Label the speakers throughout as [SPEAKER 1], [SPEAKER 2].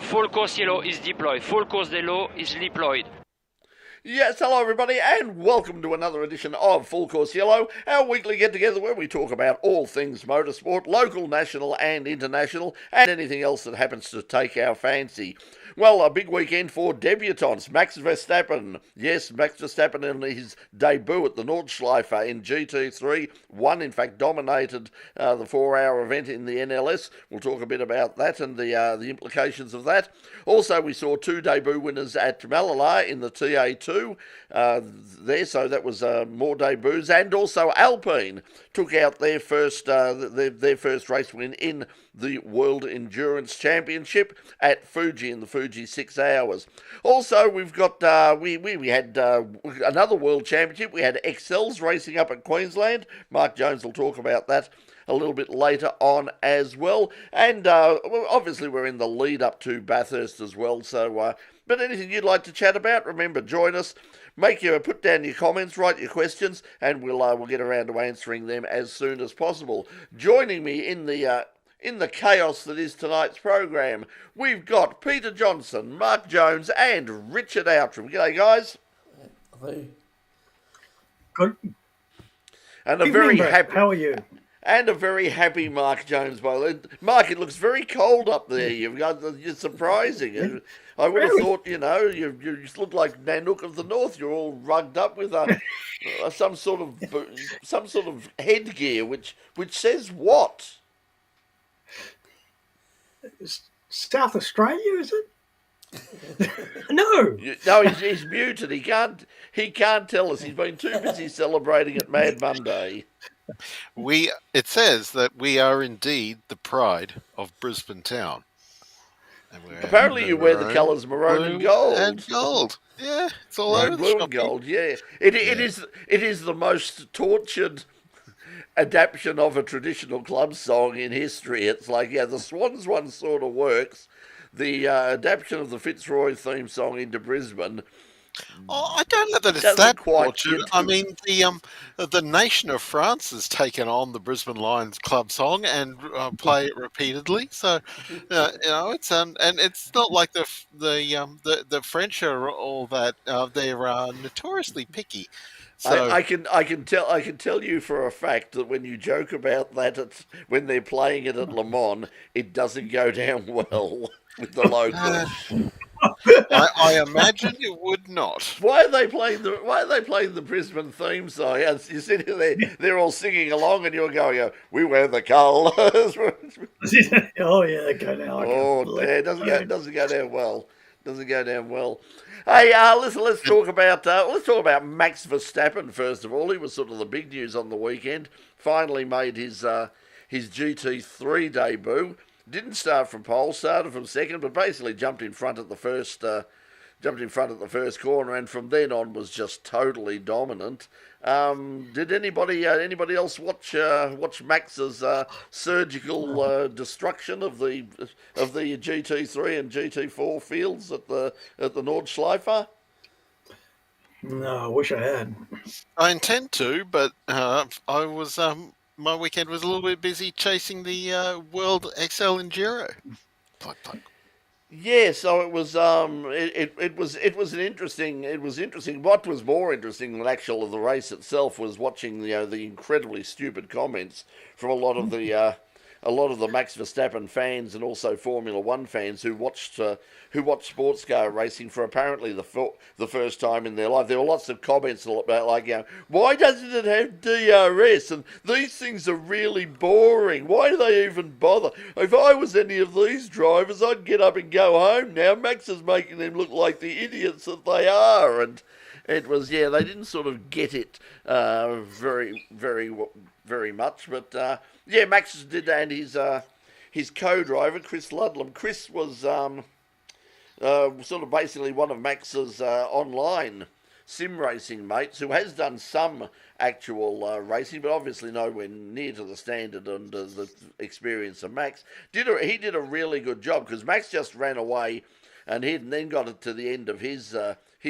[SPEAKER 1] Full course yellow is deployed. Full course yellow is deployed.
[SPEAKER 2] Yes, hello everybody, and welcome to another edition of Full Course Yellow, our weekly get-together where we talk about all things motorsport, local, national and international, and anything else that happens to take our fancy. Well, a big weekend for debutantes. Max Verstappen, yes, Max Verstappen in his debut at the Nordschleife in GT3, in fact, dominated the 4-hour event in the NLS. We'll talk a bit about that and the implications of that. Also, we saw two debut winners at Malala in the TA2 there, so that was more debuts, and also Alpine took out their first race win in the World Endurance Championship at Fuji in the Fuji 6 hours. Also, we've got we had another World Championship. We had XLs racing up at Queensland. Mark Jones will talk about that a little bit later on as well. And obviously we're in the lead up to Bathurst as well. So, but anything you'd like to chat about, remember, join us. Put down your comments, write your questions, and we'll get around to answering them as soon as possible. Joining me in the chaos that is tonight's program, we've got Peter Johnson, Mark Jones, and Richard Outram. G'day, guys.
[SPEAKER 3] Good.
[SPEAKER 2] And a very happy.
[SPEAKER 3] How are you?
[SPEAKER 2] And a very happy Mark Jones, by the way. Mark, it looks very cold up there. You're surprising. I would have thought, you just look like Nanook of the North. You're all rugged up with some sort of headgear, which says what?
[SPEAKER 3] South Australia, is it? No.
[SPEAKER 2] No, he's muted. He can't tell us. He's been too busy celebrating at Mad Monday.
[SPEAKER 4] It says that we are indeed the pride of Brisbane town.
[SPEAKER 2] Apparently you wear the colours maroon and gold.
[SPEAKER 4] And gold. Yeah, it's all over
[SPEAKER 2] blue and gold, yeah. It is the most tortured adaptation of a traditional club song in history. It's like, the Swans one sort of works. The adaptation of the Fitzroy theme song into Brisbane.
[SPEAKER 4] Oh, I don't know that it's that tortured. I mean, the nation of France has taken on the Brisbane Lions club song and play it repeatedly. So, it's and it's not like the French are all that. They're notoriously picky. So
[SPEAKER 2] I can tell you for a fact that when you joke about that, when they're playing it at Le Mans, it doesn't go down well with the locals.
[SPEAKER 4] I imagine it would not.
[SPEAKER 2] Why are they playing the Brisbane theme song? You sit there, they're all singing along, and you're going, "We wear the colours."
[SPEAKER 3] Oh yeah, they go down.
[SPEAKER 2] It doesn't go down well. Doesn't go down well. Hey, listen. Let's talk about Max Verstappen first of all. He was sort of the big news on the weekend. Finally made his GT3 debut. Didn't start from pole, started from second, but basically jumped in front at the first corner, and from then on was just totally dominant. Did anybody else watch Max's surgical destruction of the GT3 and GT4 fields at the Nordschleife?
[SPEAKER 3] No, I wish I had.
[SPEAKER 4] I intend to, but I was my weekend was a little bit busy chasing the World XL Enduro.
[SPEAKER 2] Yeah, so it was interesting. What was more interesting than actual the race itself was watching the incredibly stupid comments from a lot of the Max Verstappen fans and also Formula One fans who watched sports car racing for apparently the first time in their life. There were lots of comments about why doesn't it have DRS, and these things are really boring. Why do they even bother? If I was any of these drivers, I'd get up and go home now. Max is making them look like the idiots that they are, and it was they didn't sort of get it very very much, but Max did, and his co-driver Chris Ludlam. Chris was sort of basically one of Max's online sim racing mates who has done some actual racing, but obviously nowhere near to the standard and the experience of Max. He did a really good job because Max just ran away and then got it to the end of his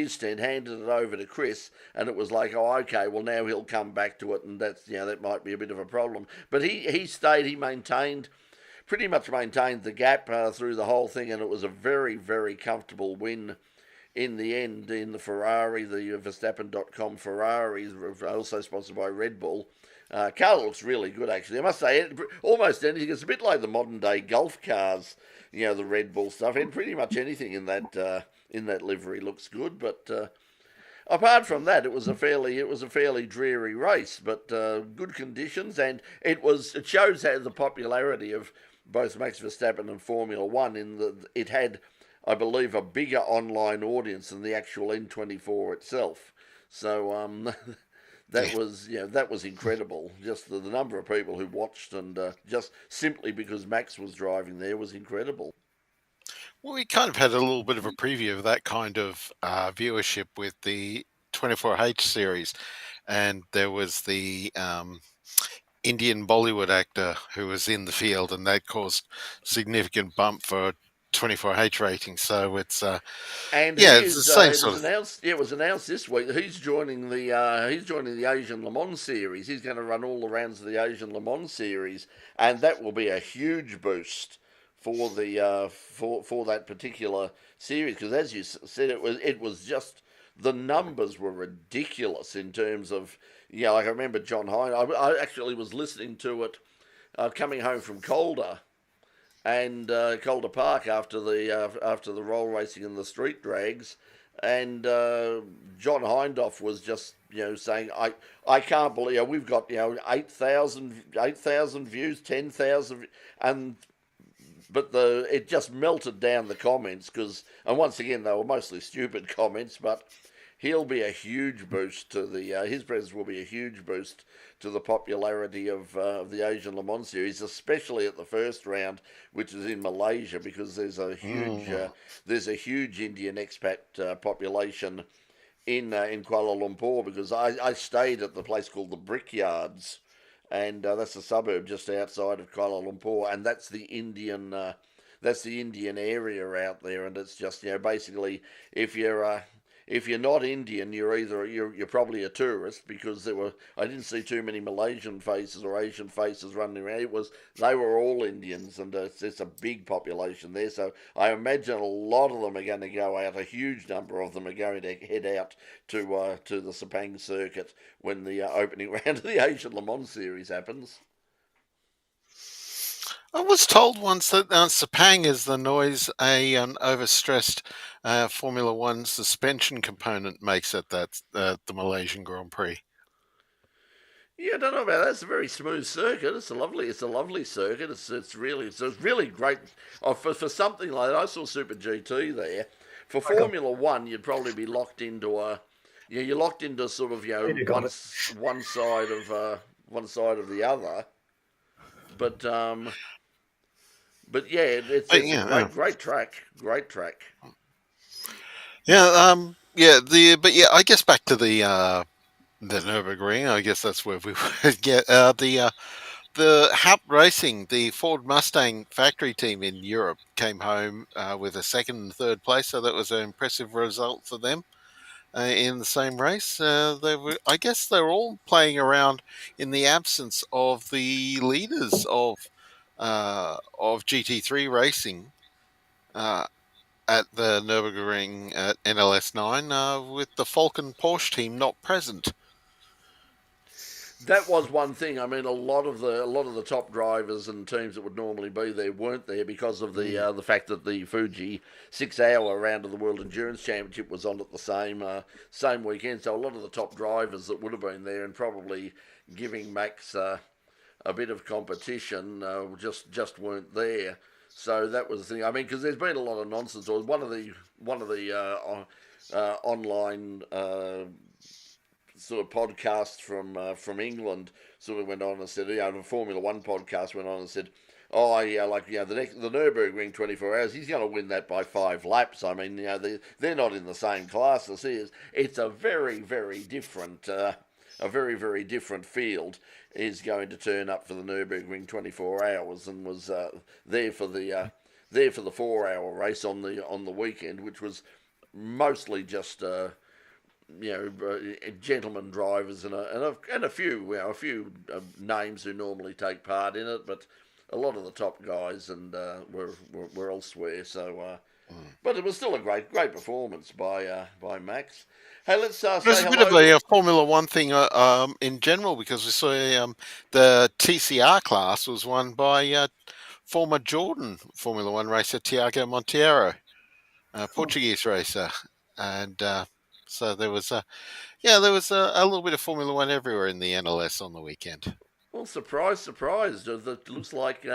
[SPEAKER 2] stint, handed it over to Chris, and it was like, oh, okay, well now he'll come back to it, and that's that might be a bit of a problem. But he stayed, he maintained pretty much maintained the gap through the whole thing, and it was a very, very comfortable win in the end in the Ferrari, the Verstappen.com Ferrari, also sponsored by Red Bull. Car looks really good, actually. I must say, almost anything. It's a bit like the modern day Gulf cars, the Red Bull stuff, and pretty much anything in that livery looks good. But apart from that, it was a fairly dreary race, but good conditions, and it shows how the popularity of both Max Verstappen and Formula One in that it had, I believe, a bigger online audience than the actual N24 itself. So that was incredible. Just the number of people who watched, and just simply because Max was driving there was incredible.
[SPEAKER 4] Well, we kind of had a little bit of a preview of that kind of viewership with the 24H series, and there was the Indian Bollywood actor who was in the field, and that caused significant bump for 24H rating. So it's it's the same sort of.
[SPEAKER 2] It was announced this week that he's joining the Asian Le Mans series. He's going to run all the rounds of the Asian Le Mans series, and that will be a huge boost for the for that particular series, because as you said, it was just, the numbers were ridiculous in terms of, like I remember John Hine. I actually was listening to it coming home from Calder and Calder Park after the roll racing and the street drags, and John Hindhaugh was just saying, I can't believe we've got 8,000 views, 10,000, but it just melted down the comments, and once again they were mostly stupid comments, but he'll be a huge boost to his presence will be a huge boost to the popularity of the Asian Le Mans series, especially at the first round, which is in Malaysia, because there's a huge Indian expat population in Kuala Lumpur, because I stayed at the place called the Brickyards, and that's a suburb just outside of Kuala Lumpur, and that's the Indian area out there, and it's just basically, if you're not Indian, you're probably a tourist, because I didn't see too many Malaysian faces or Asian faces running around. They were all Indians, and it's a big population there. So I imagine a lot of them are going to go out. A huge number of them are going to head out to the Sepang circuit when the opening round of the Asian Le Mans series happens.
[SPEAKER 4] I was told once that Sepang is the noise an overstressed Formula One suspension component makes at the Malaysian Grand Prix.
[SPEAKER 2] Yeah, I don't know about that. It's a very smooth circuit. It's a lovely circuit. It's really great for something like that. I saw Super GT there. For Formula One, you'd probably be locked into you're locked into sort of one side of the other, but yeah, it's a great track.
[SPEAKER 4] Yeah, I guess back to the Nürburgring. I guess that's where we would get the Haupt Racing, the Ford Mustang factory team in Europe, came home with a second and third place. So that was an impressive result for them in the same race. I guess they're all playing around in the absence of the leaders of GT3 racing at the Nürburgring at NLS 9 with the Falcon Porsche team not present.
[SPEAKER 2] That was one thing. I mean, a lot of the top drivers and teams that would normally be there weren't there because of the fact that the Fuji 6-hour round of the World Endurance Championship was on at the same weekend. So a lot of the top drivers that would have been there and probably giving Max a bit of competition just weren't there. So that was the thing. I mean, because there's been a lot of nonsense. Or one of the online sort of podcasts from England sort of went on and said, the Formula One podcast went on and said, the Nürburgring 24 hours, he's going to win that by 5 laps. I mean, they're not in the same class as he is. It's a very, very different field is going to turn up for the Nürburgring 24 hours, and was there for the 4-hour race on the weekend, which was mostly just gentlemen drivers and a few names who normally take part in it, but a lot of the top guys and were elsewhere. So, but it was still a great performance by Max. Hey, let's say
[SPEAKER 4] There's a bit of a Formula One thing in general, because we saw the TCR class was won by former Jordan Formula One racer Tiago Monteiro, Portuguese racer, and so there was a little bit of Formula One everywhere in the NLS on the weekend.
[SPEAKER 2] Well, surprise! It looks like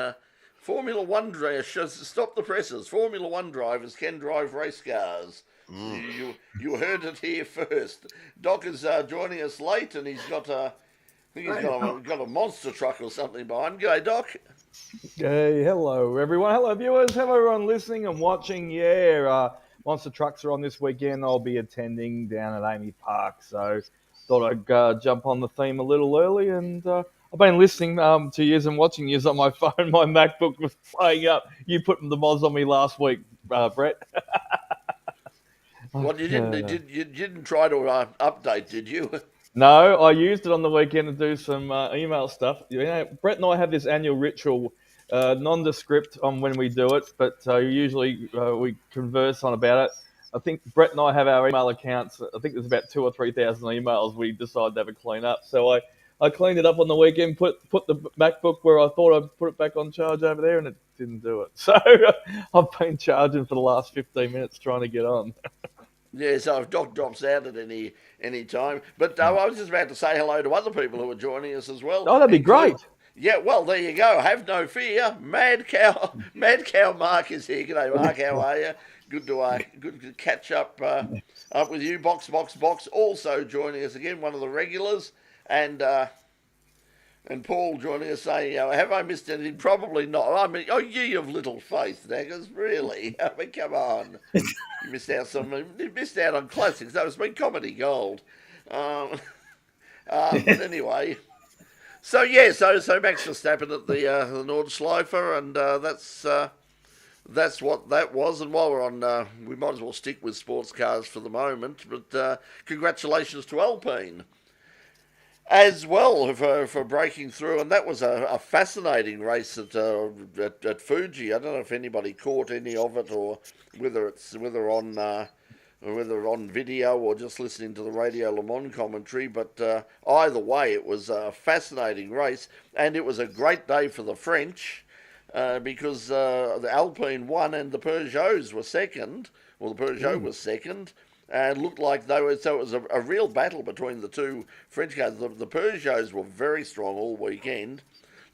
[SPEAKER 2] Formula One drivers. Stop the presses. Formula One drivers can drive race cars. You heard it here first. Doc is joining us late, and he's got I think he's got a monster truck or something behind. G'day, Doc.
[SPEAKER 5] Hey, hello everyone. Hello viewers. Hello everyone listening and watching. Yeah, monster trucks are on this weekend. I'll be attending down at Amy Park, so thought I'd jump on the theme a little early. And I've been listening to you and watching you on my phone. My MacBook was playing up. You put the mods on me last week, Brett.
[SPEAKER 2] Well, you didn't try to update, did you?
[SPEAKER 5] No, I used it on the weekend to do some email stuff. You know, Brett and I have this annual ritual, nondescript on when we do it, but usually we converse on about it. I think Brett and I have our email accounts. I think there's about 2,000 or 3,000 emails. We decided to have a clean up, so I cleaned it up on the weekend. Put the MacBook where I thought I'd put it back on charge over there, and it didn't do it. So I've been charging for the last 15 minutes trying to get on.
[SPEAKER 2] Yeah, so if Doc drops out at any time. But I was just about to say hello to other people who are joining us as well.
[SPEAKER 5] Oh, that'd be great.
[SPEAKER 2] Yeah, well, there you go. Have no fear. Mad Cow Mark is here. G'day, Mark. How are you? Good to catch up with you. Box. Also joining us again, one of the regulars. And Paul joining us saying, have I missed anything? Probably not. I mean, ye of little faith, Naggers, really. I mean, come on. You missed out on classics. That was been comedy gold. But anyway. So Max Verstappen at the Nordschleife, and that's what that was. And while we're on, we might as well stick with sports cars for the moment. But congratulations to Alpine as well for breaking through, and that was a fascinating race at Fuji. I don't know if anybody caught any of it, or whether on video or just listening to the Radio Le Mans commentary. But either way, it was a fascinating race, and it was a great day for the French because the Alpine won and the Peugeots were second. Well, the Peugeot was second. And looked like they were, so it was a real battle between the two French cars. The Peugeots were very strong all weekend.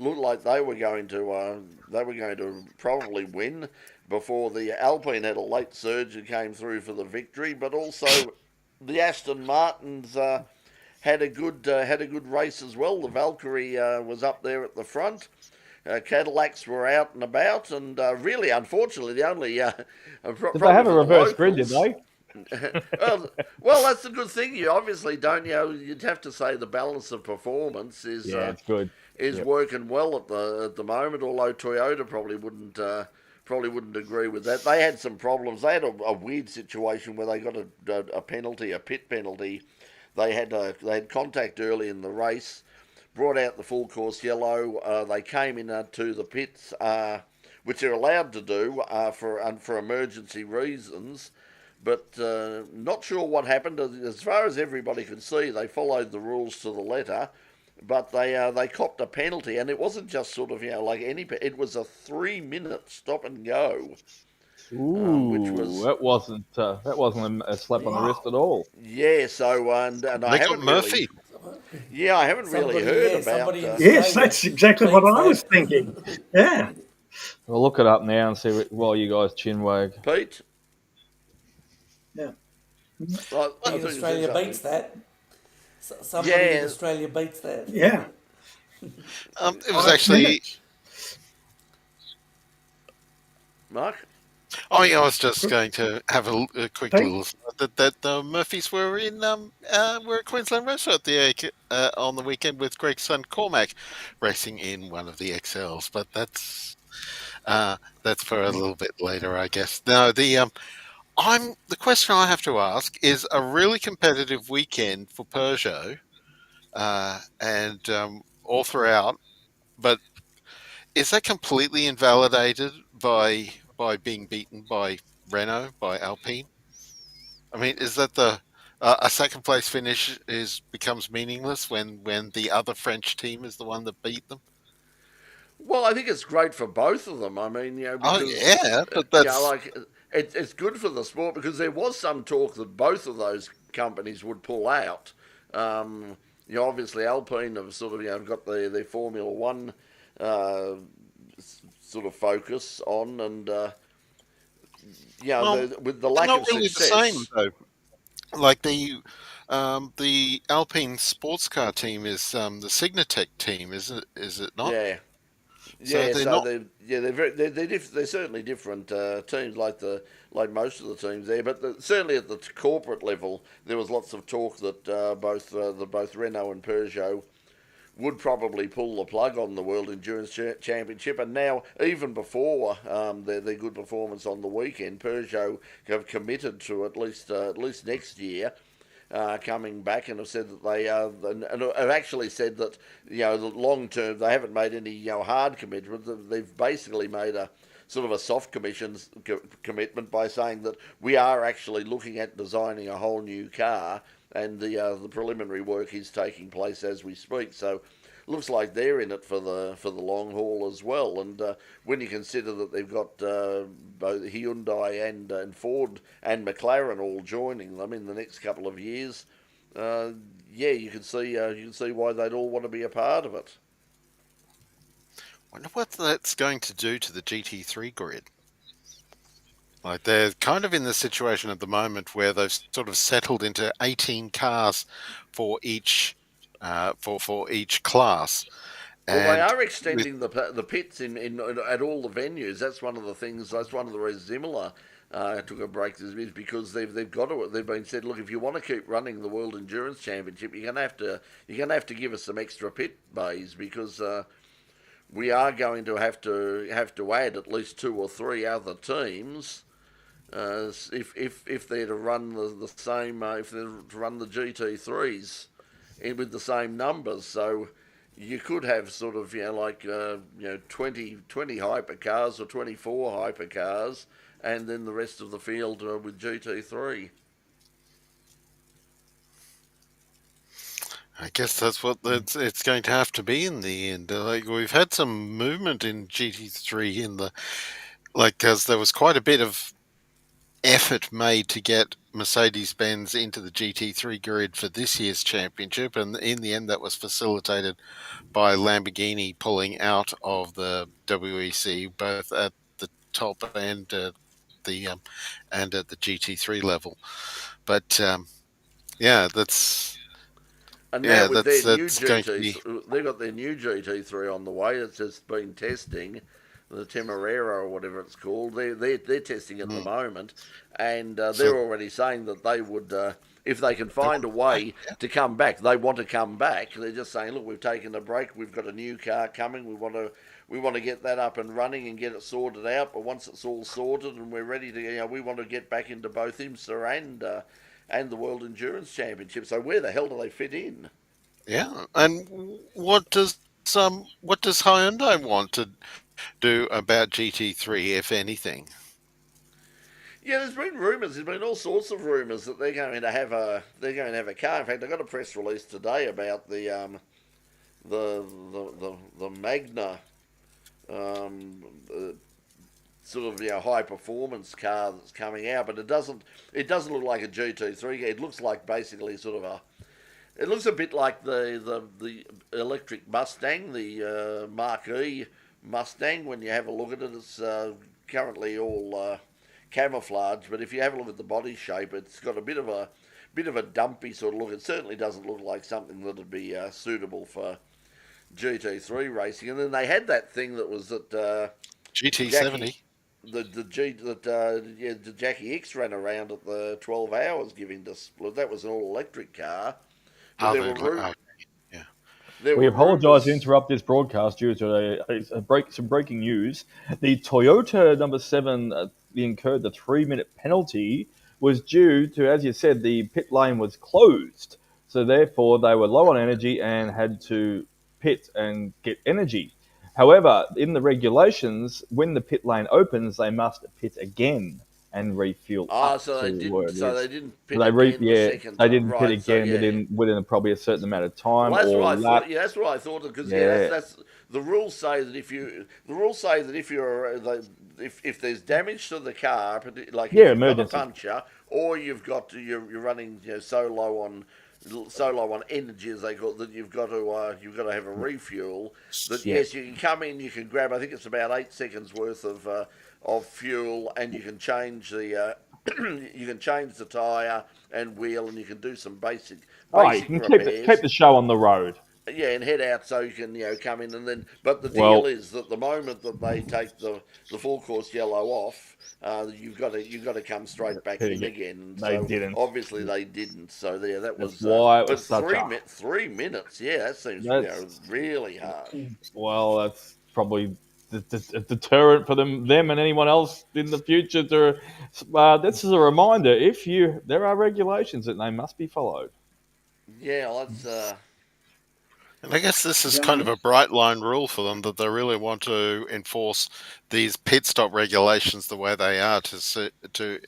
[SPEAKER 2] Looked like they were going to probably win before the Alpine had a late surge and came through for the victory. But also the Aston Martins had a good race as well. The Valkyrie was up there at the front. Cadillacs were out and about, and really, unfortunately, the only
[SPEAKER 5] did they have a reverse grid? Did they?
[SPEAKER 2] well, that's a good thing. You obviously don't. You'd have to say the balance of performance is
[SPEAKER 5] it's good.
[SPEAKER 2] Is working well at the moment. Although Toyota probably wouldn't agree with that. They had some problems. They had a weird situation where they got a penalty, a pit penalty. They had contact early in the race, brought out the full course yellow. They came in to the pits, which they're allowed to do for emergency reasons. But not sure what happened. As far as everybody could see, they followed the rules to the letter, but they copped a penalty, and it wasn't just sort of like any. It was a 3-minute stop and go.
[SPEAKER 5] Ooh,
[SPEAKER 2] which was
[SPEAKER 5] that wasn't a slap on the wrist at all.
[SPEAKER 2] Yeah. So and I haven't
[SPEAKER 4] Murphy.
[SPEAKER 2] Really, I haven't really heard about.
[SPEAKER 3] Yes, that's exactly what I was thinking. Yeah.
[SPEAKER 5] We'll look it up now and see while you guys chinwag.
[SPEAKER 2] Pete.
[SPEAKER 3] Yeah.
[SPEAKER 6] I think Australia beats that. Somebody in Australia beats that.
[SPEAKER 3] Yeah.
[SPEAKER 4] It was actually...
[SPEAKER 2] Mark?
[SPEAKER 4] Oh, yeah, I was just going to have a quick little... That the Murphys were in were at Queensland Raceway on the weekend with Greg's son Cormac racing in one of the XLs. But that's for a little bit later, I guess. No, the question I have to ask is a really competitive weekend for Peugeot, and all throughout. But is that completely invalidated by being beaten by Renault, by Alpine? I mean, is that a second place finish becomes meaningless when the other French team is the one that beat them?
[SPEAKER 2] Well, I think it's great for both of them. I mean,
[SPEAKER 4] Oh
[SPEAKER 2] because
[SPEAKER 4] yeah, but that's
[SPEAKER 2] like it's good for the sport because there was some talk that both of those companies would pull out. Obviously Alpine have sort of got their Formula One uh, sort of focus on, and
[SPEAKER 4] well,
[SPEAKER 2] with the
[SPEAKER 4] they're
[SPEAKER 2] lack
[SPEAKER 4] not
[SPEAKER 2] of
[SPEAKER 4] really the same
[SPEAKER 2] success.
[SPEAKER 4] though. Like the Alpine sports car team is the Signatech team, is it not?
[SPEAKER 2] Yeah,
[SPEAKER 4] So
[SPEAKER 2] yeah.
[SPEAKER 4] they're
[SPEAKER 2] So
[SPEAKER 4] not.
[SPEAKER 2] they're certainly different teams, like most of the teams there. But certainly at the corporate level, there was lots of talk that both Renault and Peugeot would probably pull the plug on the World Endurance Championship. And now, even before their good performance on the weekend, Peugeot have committed to at least next year. Coming back and have said that they and have actually said that the long term they haven't made any hard commitment. They've basically made a sort of a soft commitment by saying that we are actually looking at designing a whole new car, and the preliminary work is taking place as we speak. So looks like they're in it for the long haul as well. And when you consider that they've got both Hyundai and Ford and McLaren all joining them in the next couple of years, you can see why they'd all want to be a part of it.
[SPEAKER 4] Wonder what that's going to do to the GT3 grid. Like they're kind of in the situation at the moment where they've sort of settled into 18 cars for each for each class.
[SPEAKER 2] Well, they
[SPEAKER 4] And
[SPEAKER 2] are
[SPEAKER 4] with,
[SPEAKER 2] extending the pits in at all the venues. That's one of the things. That's one of the reasons Imola took a break. Is because they've got to. They've been said, look, if you want to keep running the World Endurance Championship, you're gonna have to give us some extra pit bays because we are going to have to add at least 2 or 3 other teams. If they're to run the same, if they're to run the GT3s with the same numbers, so you could have sort of 20 hypercars or 24 hypercars, and then the rest of the field with GT3.
[SPEAKER 4] I guess that's what it's going to have to be in the end. Like we've had some movement in GT3 because there was quite a bit of effort made to get Mercedes-Benz into the GT3 grid for this year's championship, and in the end that was facilitated by Lamborghini pulling out of the WEC, both at the top and and at the GT3 level. But
[SPEAKER 2] And now with their new
[SPEAKER 4] that's going to be.
[SPEAKER 2] they've got their new GT3 on the way. It's just been testing, the Temeraire or whatever it's called. They're testing at the moment, and they're already saying that they would, if they can find a way to come back, they want to come back. They're just saying, look, we've taken a break. We've got a new car coming. We want to get that up and running and get it sorted out. But once it's all sorted and we're ready to, we want to get back into both IMSA and the World Endurance Championship. So where the hell do they fit in?
[SPEAKER 4] Yeah, and what does Hyundai want to do about GT3, if anything?
[SPEAKER 2] Yeah, there's been rumours. There's been all sorts of rumours that they're going to have a car. In fact, I got a press release today about the Magna sort of high performance car that's coming out, but it doesn't look like a GT3. It looks like basically sort of it looks a bit like the electric Mustang, the Marquez Mustang. When you have a look at it, it's currently all camouflage, but if you have a look at the body shape, it's got a bit of a dumpy sort of look. It certainly doesn't look like something that would be suitable for GT3 racing. And then they had that thing that was at
[SPEAKER 4] GT70.
[SPEAKER 2] The Jackie X ran around at the 12 hours giving us. Well, that was an all electric car. But
[SPEAKER 5] We apologise to interrupt this broadcast due to some breaking news. The Toyota number 7 incurred the 3-minute penalty was due to, as you said, the pit lane was closed. So therefore, they were low on energy and had to pit and get energy. However, in the regulations, when the pit lane opens, they must pit again and refuel up
[SPEAKER 2] so they
[SPEAKER 5] to
[SPEAKER 2] didn't.
[SPEAKER 5] where it
[SPEAKER 2] So
[SPEAKER 5] is.
[SPEAKER 2] they didn't pit
[SPEAKER 5] So
[SPEAKER 2] again the second
[SPEAKER 5] they
[SPEAKER 2] time,
[SPEAKER 5] didn't pit
[SPEAKER 2] right? So
[SPEAKER 5] again within probably a certain amount of time
[SPEAKER 2] Well, that's
[SPEAKER 5] or
[SPEAKER 2] what I
[SPEAKER 5] lap.
[SPEAKER 2] thought. Yeah, that's what I thought. Because
[SPEAKER 5] Yeah.
[SPEAKER 2] that's the rules say that if you're if there's damage to the car, like if you've got a
[SPEAKER 5] Emergency.
[SPEAKER 2] puncture or you're running so low on energy as they call it, that you've got to have a refuel. That yes, you can come in, you can grab. I think it's about 8 seconds worth of fuel, and you can change the you can change the tyre and wheel, and you can do some basic
[SPEAKER 5] You can
[SPEAKER 2] repairs.
[SPEAKER 5] keep the show on the road.
[SPEAKER 2] Yeah, and head out so you can come in and then. But the
[SPEAKER 5] Well,
[SPEAKER 2] deal is that the moment that they take the full course yellow off, you've got to come straight back in again.
[SPEAKER 5] They
[SPEAKER 2] So
[SPEAKER 5] didn't.
[SPEAKER 2] obviously they didn't. So there, that was.
[SPEAKER 5] That's why it was
[SPEAKER 2] but
[SPEAKER 5] such
[SPEAKER 2] 3 minutes, yeah, that seems really hard.
[SPEAKER 5] Well, that's probably a deterrent for them and anyone else in the future. This is a reminder: there are regulations that they must be followed.
[SPEAKER 2] Yeah, let's.
[SPEAKER 4] And I guess this is kind of a bright line rule for them, that they really want to enforce these pit stop regulations the way they are to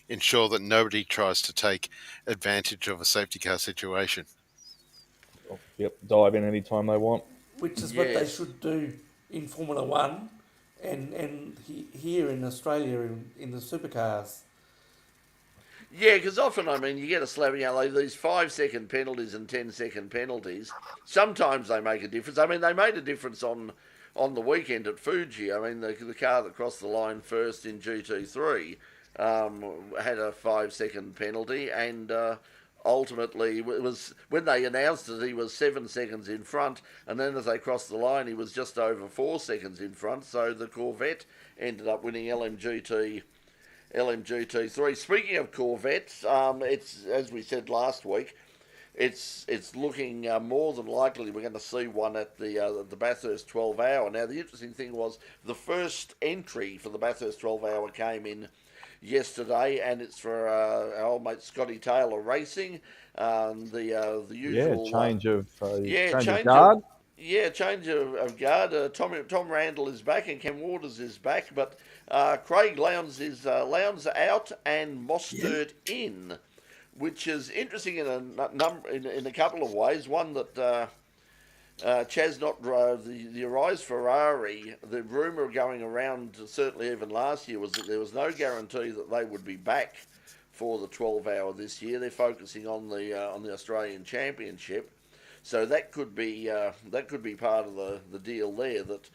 [SPEAKER 4] ensure that nobody tries to take advantage of a safety car situation.
[SPEAKER 5] Yep, dive in anytime they want.
[SPEAKER 6] Which is what they should do in Formula One and here in Australia in the supercars.
[SPEAKER 2] Yeah, because often, you get a slap, these 5-second penalties and 10-second penalties. Sometimes they make a difference. They made a difference on the weekend at Fuji. The car that crossed the line first in GT3 had a 5-second penalty, and ultimately, it was when they announced it, he was 7 seconds in front, and then as they crossed the line, he was just over 4 seconds in front. So the Corvette ended up winning LMGT3. Speaking of Corvettes, it's as we said last week, it's looking more than likely we're going to see one at the Bathurst 12 Hour. Now the interesting thing was the first entry for the Bathurst 12 Hour came in yesterday, and it's for our old mate Scotty Taylor Racing. The usual
[SPEAKER 5] change of guard.
[SPEAKER 2] Change of guard. Tom Randall is back and Cam Waters is back, but Craig Lowndes is out and Mostert in, which is interesting in a couple of ways. One that Chaz not the Arise Ferrari. The rumor going around, certainly even last year, was that there was no guarantee that they would be back for the 12 Hour this year. They're focusing on the Australian Championship. So that could be part of the deal there, that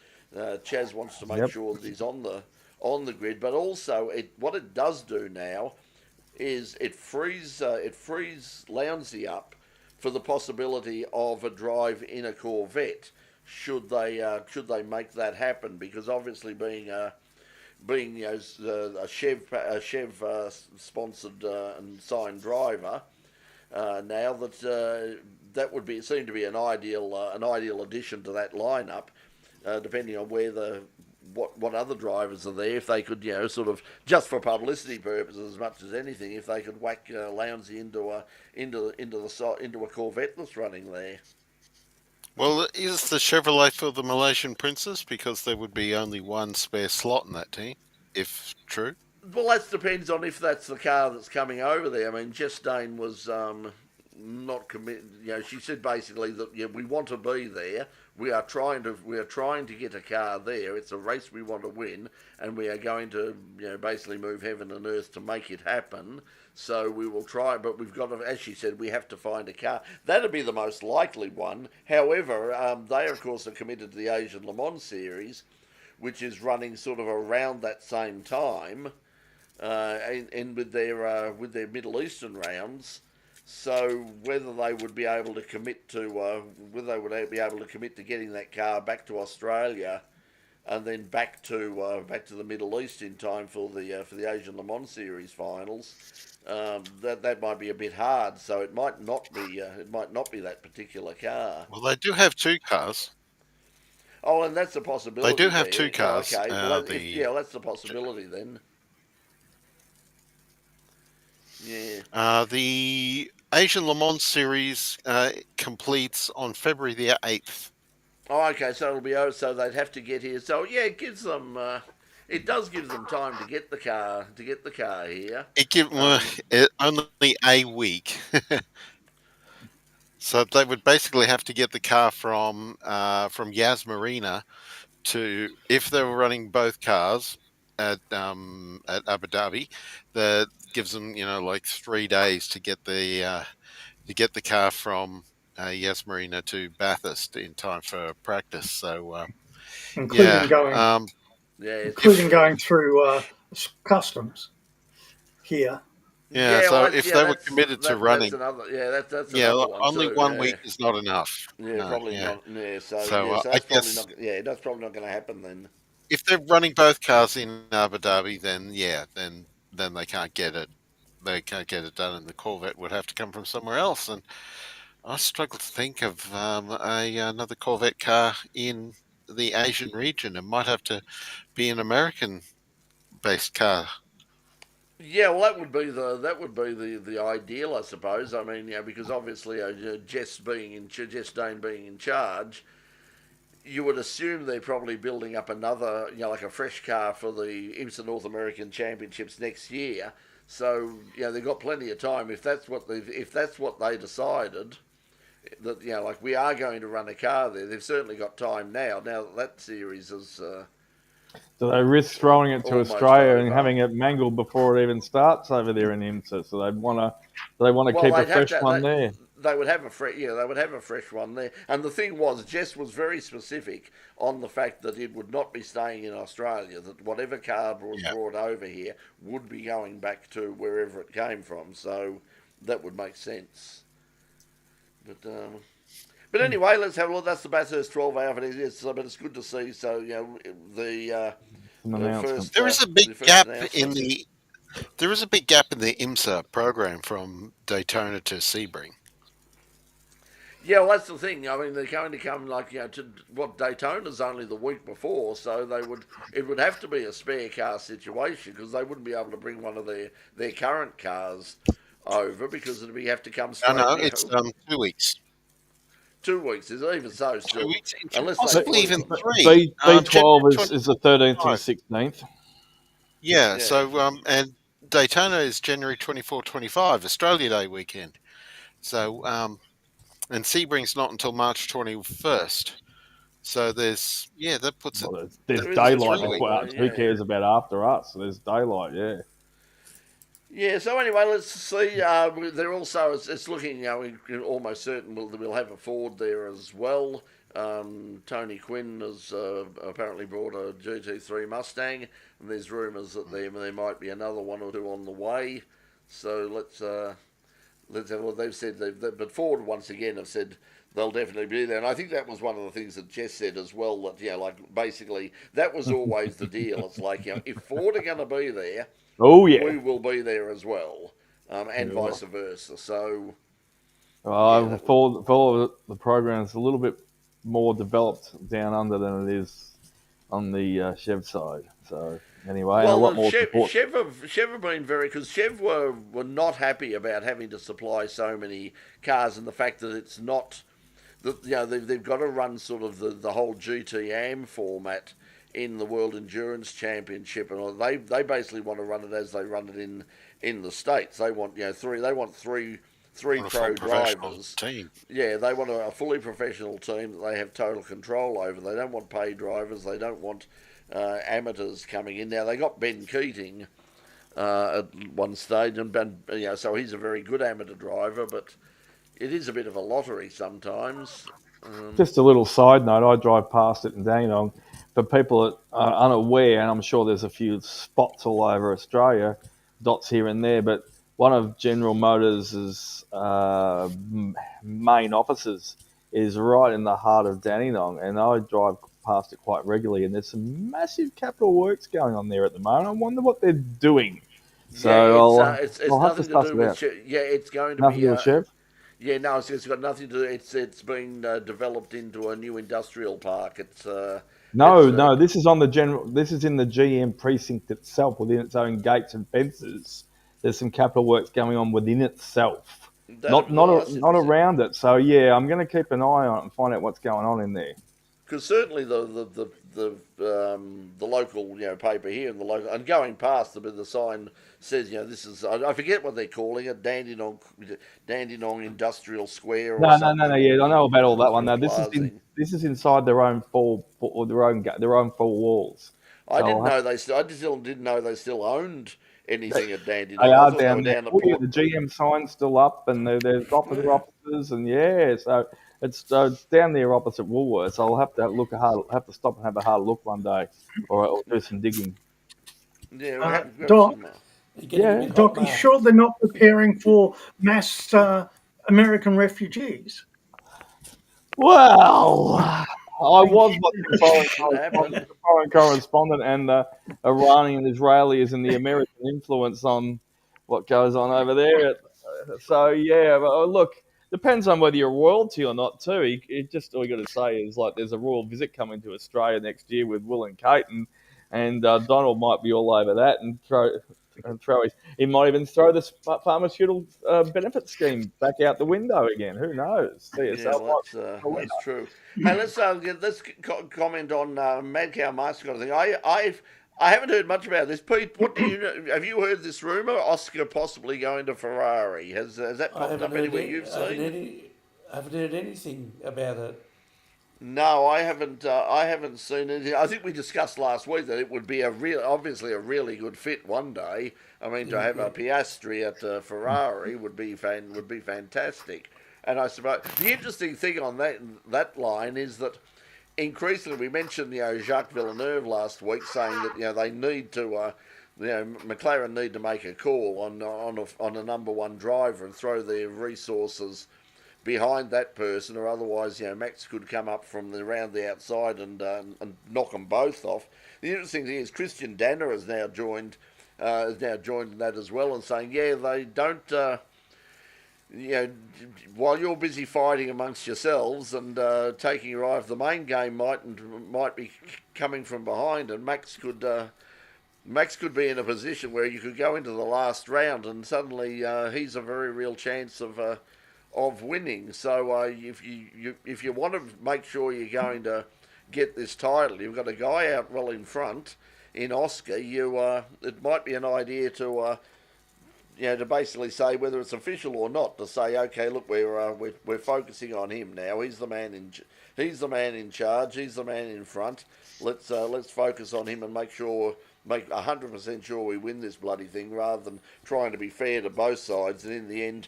[SPEAKER 2] Chaz wants to make sure that he's on the grid. But also, what it does do now is it frees Lounsey up for the possibility of a drive in a Corvette, should they make that happen, because obviously being a Chev sponsored and signed driver, now that would seem to be an ideal addition to that lineup, depending on what other drivers are there. If they could, sort of just for publicity purposes as much as anything, if they could whack Lounsey into a Corvette that's running there.
[SPEAKER 4] Well, is the Chevrolet for the Malaysian Princess, because there would be only one spare slot in that team, if true?
[SPEAKER 2] Well, that depends on if that's the car that's coming over there. Jess Dane was not committed. She said basically that we want to be there. We are trying to get a car there. It's a race we want to win, and we are going to basically move heaven and earth to make it happen. So we will try, but we've got to, as she said, we have to find a car. That'd be the most likely one. However, they of course are committed to the Asian Le Mans Series, which is running sort of around that same time, and with their Middle Eastern rounds. So whether they would be able to commit to getting that car back to Australia, and then back to the Middle East in time for the Asian Le Mans Series finals, that might be a bit hard. So it might not be that particular car.
[SPEAKER 4] Well, they do have two cars.
[SPEAKER 2] Oh, and that's a possibility.
[SPEAKER 4] They do have two cars.
[SPEAKER 2] Okay, well, that's the possibility then. Yeah.
[SPEAKER 4] The Asian Le Mans Series completes on February the 8th.
[SPEAKER 2] Oh, okay. So it'll be so they'd have to get here. So yeah, it gives them. It does give them time to get the car here.
[SPEAKER 4] Only a week. So they would basically have to get the car from Yas Marina to, if they were running both cars at Abu Dhabi, that gives them like 3 days to get the car from Yas Marina to Bathurst in time for practice. So
[SPEAKER 3] including going through customs here.
[SPEAKER 4] Yeah, so
[SPEAKER 2] well,
[SPEAKER 4] if they were committed to running,
[SPEAKER 2] that's another. That's another one
[SPEAKER 4] only
[SPEAKER 2] too,
[SPEAKER 4] 1 week is not enough.
[SPEAKER 2] Yeah,
[SPEAKER 4] No,
[SPEAKER 2] probably
[SPEAKER 4] yeah.
[SPEAKER 2] not. Yeah, so
[SPEAKER 4] I
[SPEAKER 2] that's probably
[SPEAKER 4] guess
[SPEAKER 2] not. Yeah, that's probably not going to happen then.
[SPEAKER 4] if they're running both cars in Abu Dhabi, then they can't get it. They can't get it done, and the Corvette would have to come from somewhere else. And I struggle to think of another Corvette car in the Asian region. It might have to be an American-based car.
[SPEAKER 2] Yeah, well, that would be the ideal, I suppose. I mean, because obviously, Jess Dane being in charge, you would assume they're probably building up another, like a fresh car for the IMSA North American Championships next year. So, they've got plenty of time if that's what they decided. That like we are going to run a car there. They've certainly got time now. Now that series is.
[SPEAKER 5] So they risk throwing it to
[SPEAKER 2] Almost
[SPEAKER 5] Australia
[SPEAKER 2] over.
[SPEAKER 5] and having it mangled before it even starts over there in IMSA. So they want to keep a fresh one there.
[SPEAKER 2] They would have a fresh one there. And the thing was, Jess was very specific on the fact that it would not be staying in Australia. That whatever car was brought over here would be going back to wherever it came from. So that would make sense. But anyway, let's have a look. That's the Bathurst 12-hour. But it's good to see. So the first.
[SPEAKER 4] There is a big gap in the. There is a big gap in the IMSA program from Daytona to Sebring.
[SPEAKER 2] Yeah, well, that's the thing. I mean, they're going to come to what Daytona's only the week before, so it would have to be a spare car situation because they wouldn't be able to bring one of their current cars over because it'd have to come straight.
[SPEAKER 4] No, it's 2 weeks.
[SPEAKER 2] 2 weeks is even so still.
[SPEAKER 4] 2 weeks,
[SPEAKER 2] unless
[SPEAKER 4] possibly even 3.
[SPEAKER 5] B12 is the 13th to the 16th.
[SPEAKER 4] Yeah. So and Daytona is January 24, 25, Australia Day weekend. So and Sebring's not until March 21st. So that puts it.
[SPEAKER 5] There's daylight. Who cares about after us? So there's daylight. Yeah.
[SPEAKER 2] Yeah, so anyway, let's see. They're also, it's looking, we're almost certain we'll have a Ford there as well. Tony Quinn has apparently brought a GT3 Mustang, and there's rumours that there might be another one or two on the way. So let's have what they've said. But Ford once again have said they'll definitely be there, and I think that was one of the things that Jess said as well. That basically that was always the deal. It's like if Ford are going to be there.
[SPEAKER 5] Oh yeah,
[SPEAKER 2] we will be there as well, and vice versa. So,
[SPEAKER 5] for the program is a little bit more developed down under than it is on the Chev side. So anyway, a lot more support.
[SPEAKER 2] Chev have been because Chev were not happy about having to supply so many cars, and the fact that it's not that they've got to run sort of the whole GT-AM format in the World Endurance Championship, and they basically want to run it as they run it in the States. They want three pro drivers.
[SPEAKER 4] Team.
[SPEAKER 2] Yeah, they want a fully professional team that they have total control over. They don't want paid drivers. They don't want amateurs coming in. Now they got Ben Keating at one stage, and so he's a very good amateur driver, but it is a bit of a lottery sometimes.
[SPEAKER 5] Just a little side note: I drive past it in Dandenong. For people that are unaware, and I'm sure there's a few spots all over Australia, dots here and there, but one of General Motors' main offices is right in the heart of Dandenong, and I drive past it quite regularly, and there's some massive capital works going on there at the moment. I wonder what they're doing. So
[SPEAKER 2] it's
[SPEAKER 5] I'll have
[SPEAKER 2] nothing
[SPEAKER 5] to
[SPEAKER 2] to do with it's going to
[SPEAKER 5] nothing
[SPEAKER 2] be
[SPEAKER 5] to do with Chev.
[SPEAKER 2] Yeah, no, it's got nothing to do. It's been developed into a new industrial park.
[SPEAKER 5] No, this is on the general. This is in the GM precinct itself, within its own gates and fences. There's some capital works going on within itself, not around it. So yeah, I'm going to keep an eye on it and find out what's going on in there.
[SPEAKER 2] because certainly the local paper here and the local and going past the sign says this is I forget what they're calling it, Dandenong Industrial Square or something.
[SPEAKER 5] No. Yeah, I know about all that one. No,
[SPEAKER 2] Plazing.
[SPEAKER 5] this is inside their own or their own four walls.
[SPEAKER 2] I didn't know they still. I just didn't know they still owned anything at Dandenong.
[SPEAKER 5] They
[SPEAKER 2] I
[SPEAKER 5] are
[SPEAKER 2] thought
[SPEAKER 5] down
[SPEAKER 2] they were
[SPEAKER 5] there.
[SPEAKER 2] down at
[SPEAKER 5] Oh, yeah,
[SPEAKER 2] Port.
[SPEAKER 5] the GM sign's still up, and there's offices, and so it's down there opposite Woolworths. I'll have to stop and have a hard look one day, or do some digging.
[SPEAKER 2] Yeah, we have to
[SPEAKER 3] Doc,
[SPEAKER 2] some,
[SPEAKER 6] You're getting a bit hot,
[SPEAKER 3] Doc, you
[SPEAKER 6] Mark.
[SPEAKER 3] sure they're not preparing for mass American refugees?
[SPEAKER 5] Well, I was watching foreign correspondent, and the Iranian Israelis and the American influence on what goes on over there. So yeah, but look, depends on whether you're royalty or not too. All you got to say is like there's a royal visit coming to Australia next year with Will and Kate, and Donald might be all over that and throw he might even throw this pharmaceutical benefit scheme back out the window again. Who knows?
[SPEAKER 2] That's true. Hey, let's comment on Mad Cow Master thing. I haven't heard much about this. Pete, what do you know? Have you heard this rumor? Oscar possibly going to Ferrari. Has that popped up anywhere you've seen?
[SPEAKER 6] I haven't heard anything about it.
[SPEAKER 2] No, I haven't. I haven't seen anything. I think we discussed last week that it would be obviously a really good fit one day. I mean, to have a Piastri at Ferrari would be fantastic. And I suppose the interesting thing on that line is that increasingly we mentioned Jacques Villeneuve last week saying that they need to. McLaren need to make a call on a number one driver and throw their resources behind that person, or otherwise, Max could come up from around the outside and knock them both off. The interesting thing is Christian Danner has now joined in that as well, and saying, they don't. While you're busy fighting amongst yourselves and taking your eye off the main game, might be coming from behind, and Max could be in a position where you could go into the last round and suddenly he's a very real chance of winning. So if you want to make sure you're going to get this title, you've got a guy out well in front in Oscar. It might be an idea to basically say whether it's official or not. To say, okay, look, we're focusing on him now. He's the man in charge. He's the man in front. Let's focus on him and make 100% sure we win this bloody thing, rather than trying to be fair to both sides. And in the end,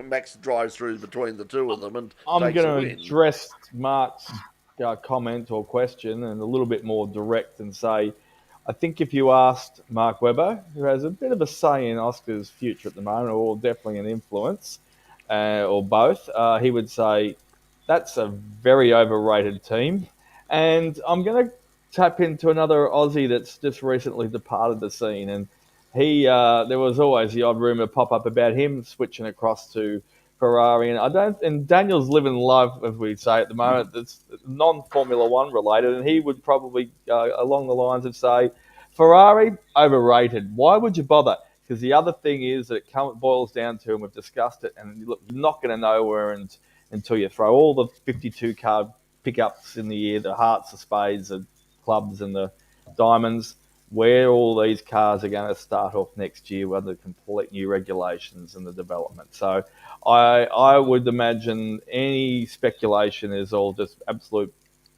[SPEAKER 2] Max drives through between the two of them and
[SPEAKER 5] I'm going to address Mark's comment or question and a little bit more direct and say, I think if you asked Mark Webber, who has a bit of a say in Oscar's future at the moment, or definitely an influence, or both, he would say that's a very overrated team. And I'm going to tap into another Aussie that's just recently departed the scene, and there was always the odd rumor pop up about him switching across to Ferrari, and Daniel's living life, as we say at the moment, that's non-Formula One related, and he would probably along the lines of say, Ferrari overrated. Why would you bother? Because the other thing is that it boils down to, and we've discussed it, and look, you're not going to know where until you throw all the 52 car pickups in the air, the hearts, the spades, the clubs, and the diamonds, where all these cars are going to start off next year under complete new regulations and the development. So I would imagine any speculation is all just absolute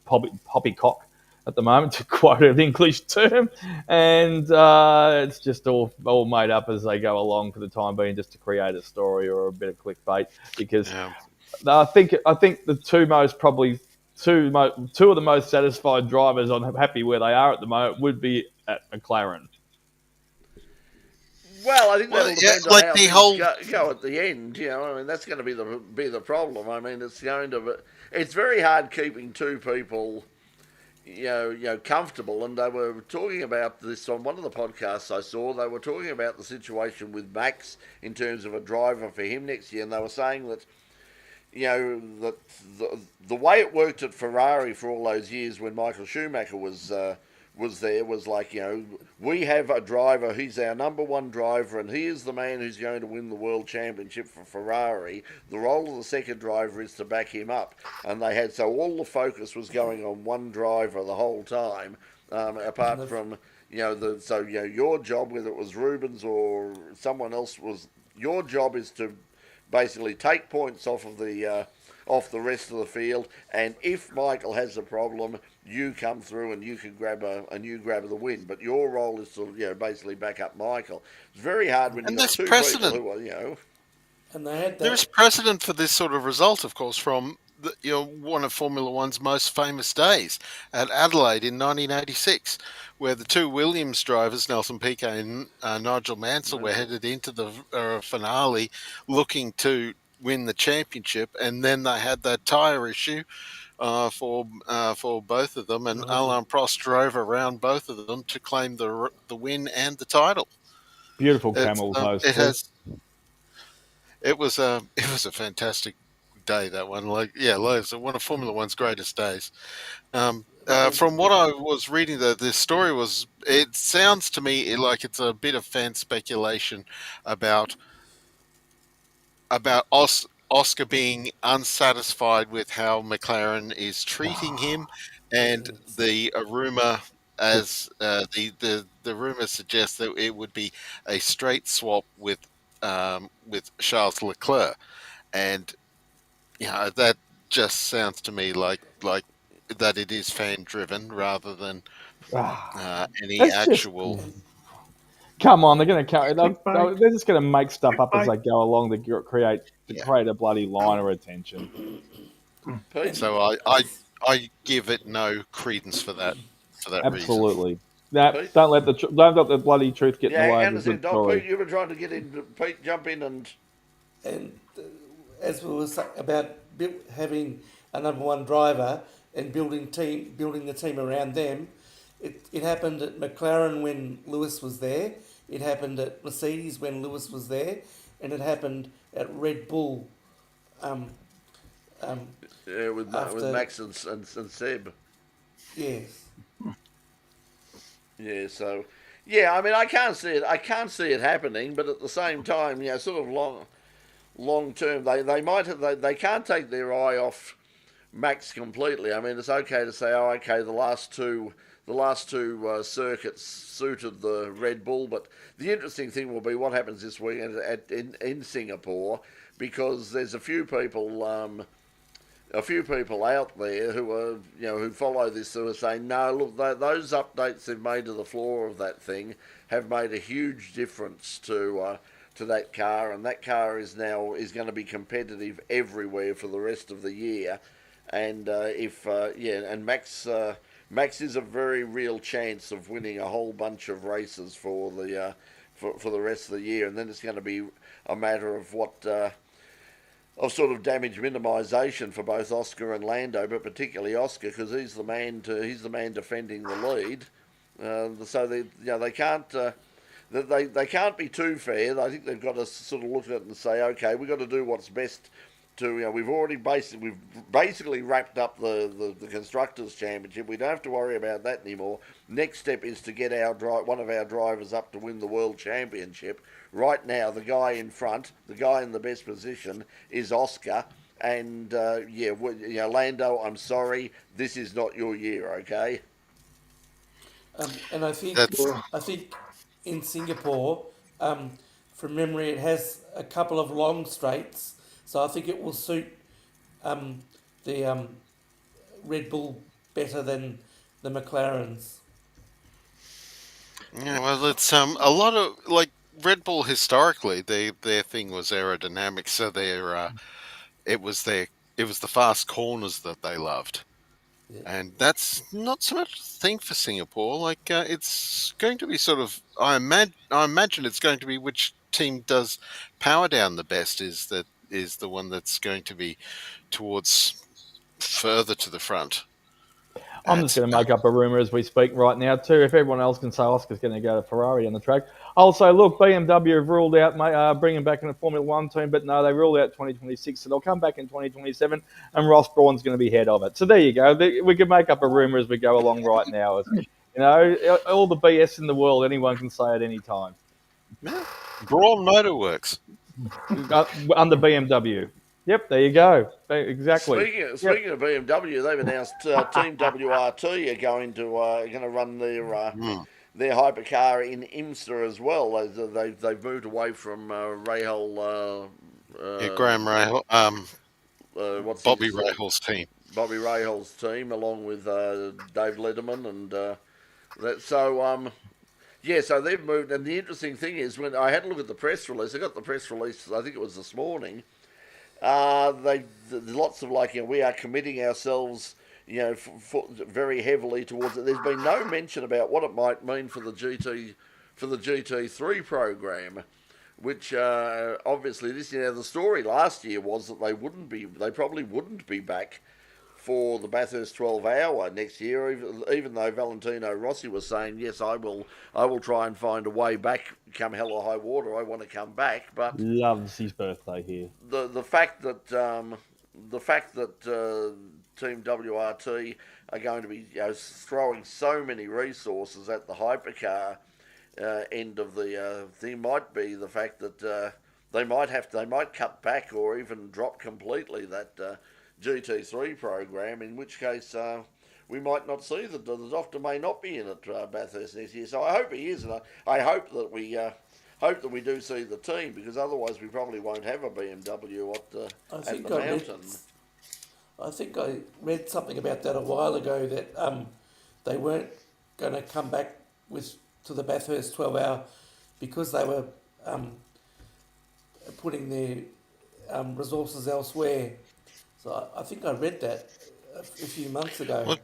[SPEAKER 5] poppycock at the moment, to quote an English term, and it's just all made up as they go along for the time being, just to create a story or a bit of clickbait. Because I think the two of the most satisfied drivers, I'm happy where they are at the moment, would be at McLaren.
[SPEAKER 2] Well, I think that'll depend on how things go at the end. I mean, that's going to be the problem. I mean, it's very hard keeping two people, comfortable. And they were talking about this on one of the podcasts I saw. They were talking about the situation with Max in terms of a driver for him next year, and they were saying that, that the way it worked at Ferrari for all those years when Michael Schumacher was was there was like, we have a driver, he's our number one driver, and he is the man who's going to win the world championship for Ferrari. The role of the second driver is to back him up. And they had, so all the focus was going on one driver the whole time, apart from, your job, whether it was Rubens or someone else, your job is to basically take points off the rest of the field, and if Michael has a problem, you come through and you can grab the win. But your role is to basically back up Michael. It's very hard when you've got two people who are,
[SPEAKER 6] And they had that.
[SPEAKER 4] There is precedent for this sort of result, of course, from one of Formula One's most famous days at Adelaide in 1986, where the two Williams drivers, Nelson Piquet and Nigel Mansell, were headed into the finale looking to win the championship, and then they had that tyre issue for both of them, and Alain Prost drove around both of them to claim the win and the title.
[SPEAKER 5] Beautiful camel nose.
[SPEAKER 4] It was a fantastic day, that one. It's one of Formula One's greatest days. From what I was reading, this story it sounds to me like it's a bit of fan speculation about Oscar being unsatisfied with how McLaren is treating him, and the rumor, as the rumor suggests, that it would be a straight swap with Charles Leclerc, and that just sounds to me like that it is fan driven rather than any actual.
[SPEAKER 5] Come on, they're going to they're just going to make stuff up as they go along to create a bloody line of attention.
[SPEAKER 4] So I give it no credence for that
[SPEAKER 5] Absolutely. Reason. Don't let the bloody truth get in the way of the good story.
[SPEAKER 2] Pete, you were trying to get in. Pete, jump in and
[SPEAKER 6] as we were saying about having a number one driver and building the team around them. It happened at McLaren when Lewis was there. It happened at Mercedes when Lewis was there, and it happened at Red Bull.
[SPEAKER 2] With Max and Seb.
[SPEAKER 6] Yes.
[SPEAKER 2] Yeah. So, I mean, I can't see it happening, but at the same time, sort of long term, they can't take their eye off Max completely. I mean, it's okay to say, the last two circuits suited the Red Bull, but the interesting thing will be what happens this weekend in Singapore, because there's a few people out there who are who follow this, who are saying, no, look, those updates they've made to the floor of that thing have made a huge difference to that car, and that car is going to be competitive everywhere for the rest of the year, and Max is a very real chance of winning a whole bunch of races for the rest of the year, and then it's going to be a matter of of sort of damage minimisation for both Oscar and Lando, but particularly Oscar, because he's the man defending the lead. So they can't be too fair. I think they've got to sort of look at it and say, okay, we've got to do what's best. We've basically wrapped up the Constructors' Championship. We don't have to worry about that anymore. Next step is to get one of our drivers up to win the World Championship. Right now, the guy in front, the guy in the best position, is Oscar. And Lando, I'm sorry, this is not your year, okay?
[SPEAKER 6] And I think in Singapore, from memory, it has a couple of long straights. So I think it will suit the Red Bull better than the McLarens.
[SPEAKER 4] Yeah, well, it's a lot of Red Bull historically. Their thing was aerodynamics, so it was the fast corners that they loved, and that's not so much a thing for Singapore. It's going to be sort of. I imagine it's going to be which team does power down the best is the one that's going to be towards further to the front.
[SPEAKER 5] I'm just going to make up a rumour as we speak right now too. If everyone else can say Oscar's going to go to Ferrari on the track, I'll say, look, BMW have ruled out bringing back in a Formula One team, but no, they ruled out 2026, so they'll come back in 2027, and Ross Brawn's going to be head of it. So there you go. We can make up a rumour as we go along right now. You know, all the BS in the world, anyone can say at any time.
[SPEAKER 4] Braun Motorworks.
[SPEAKER 5] Under BMW. Yep, there you go. Exactly.
[SPEAKER 2] Speaking of BMW, they've announced Team WRT are going to run their hypercar in IMSA as well. They've moved away from Rahal.
[SPEAKER 4] Graham Rahal. Bobby Rahal's team.
[SPEAKER 2] Bobby Rahal's team, along with Dave Letterman and that. So so they've moved. And the interesting thing is, when I had a look at the press release, I got the press release. I think it was this morning. Lots of we are committing ourselves, very heavily towards it. There's been no mention about what it might mean for the GT3 program, which obviously the story last year was that they probably wouldn't be back for the Bathurst 12 hour next year, even though Valentino Rossi was saying, yes, I will try and find a way back come hell or high water. I want to come back. But
[SPEAKER 5] loves his birthday here.
[SPEAKER 2] The fact that Team WRT are going to be throwing so many resources at the hypercar end of the thing might be the fact that they might cut back or even drop completely that GT3 program, in which case we might not see the doctor may not be in at Bathurst next year. So I hope he is, and I hope that we do see the team, because otherwise we probably won't have a BMW at the mountain.
[SPEAKER 6] I think I read something about that a while ago, that they weren't going to come back to the Bathurst 12 hour because they were putting their resources elsewhere. So I think I read that a few months ago.
[SPEAKER 4] Well,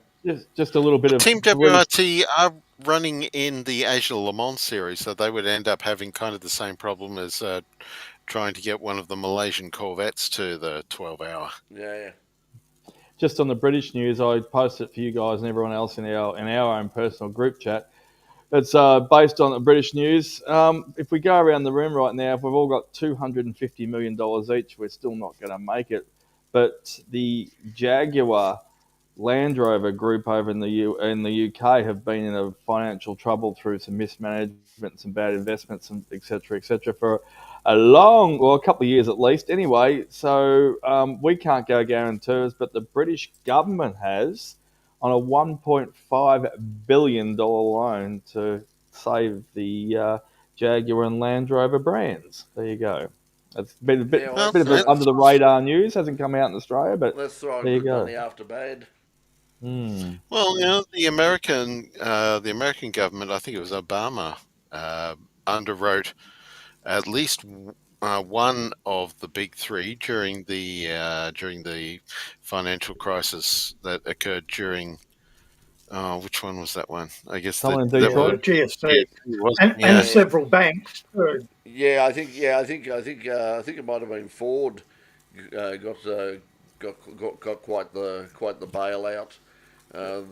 [SPEAKER 5] just a little bit of
[SPEAKER 4] Team WRT are running in the Asia Le Mans series, so they would end up having kind of the same problem as trying to get one of the Malaysian Corvettes to the 12 hour.
[SPEAKER 2] Yeah.
[SPEAKER 5] Just on the British news, I posted it for you guys and everyone else in our own personal group chat. It's based on the British news. If we go around the room right now, if we've all got $250 million each, we're still not going to make it. But the Jaguar Land Rover group over in the UK have been in a financial trouble through some mismanagement, some bad investments, and et cetera, for a couple of years at least. Anyway, so we can't go guarantors, but the British government has, on a $1.5 billion loan to save the Jaguar and Land Rover brands. There you go. It's been a bit of under the radar news. Hasn't come out in Australia, but
[SPEAKER 2] let's throw
[SPEAKER 5] there you go.
[SPEAKER 2] Money after bad.
[SPEAKER 4] Well, the American government, I think it was Obama, underwrote at least one of the big three during the financial crisis that occurred during. Which one was that one? I guess
[SPEAKER 3] GFC and several banks too.
[SPEAKER 2] Yeah, I think it might have been Ford got quite the bailout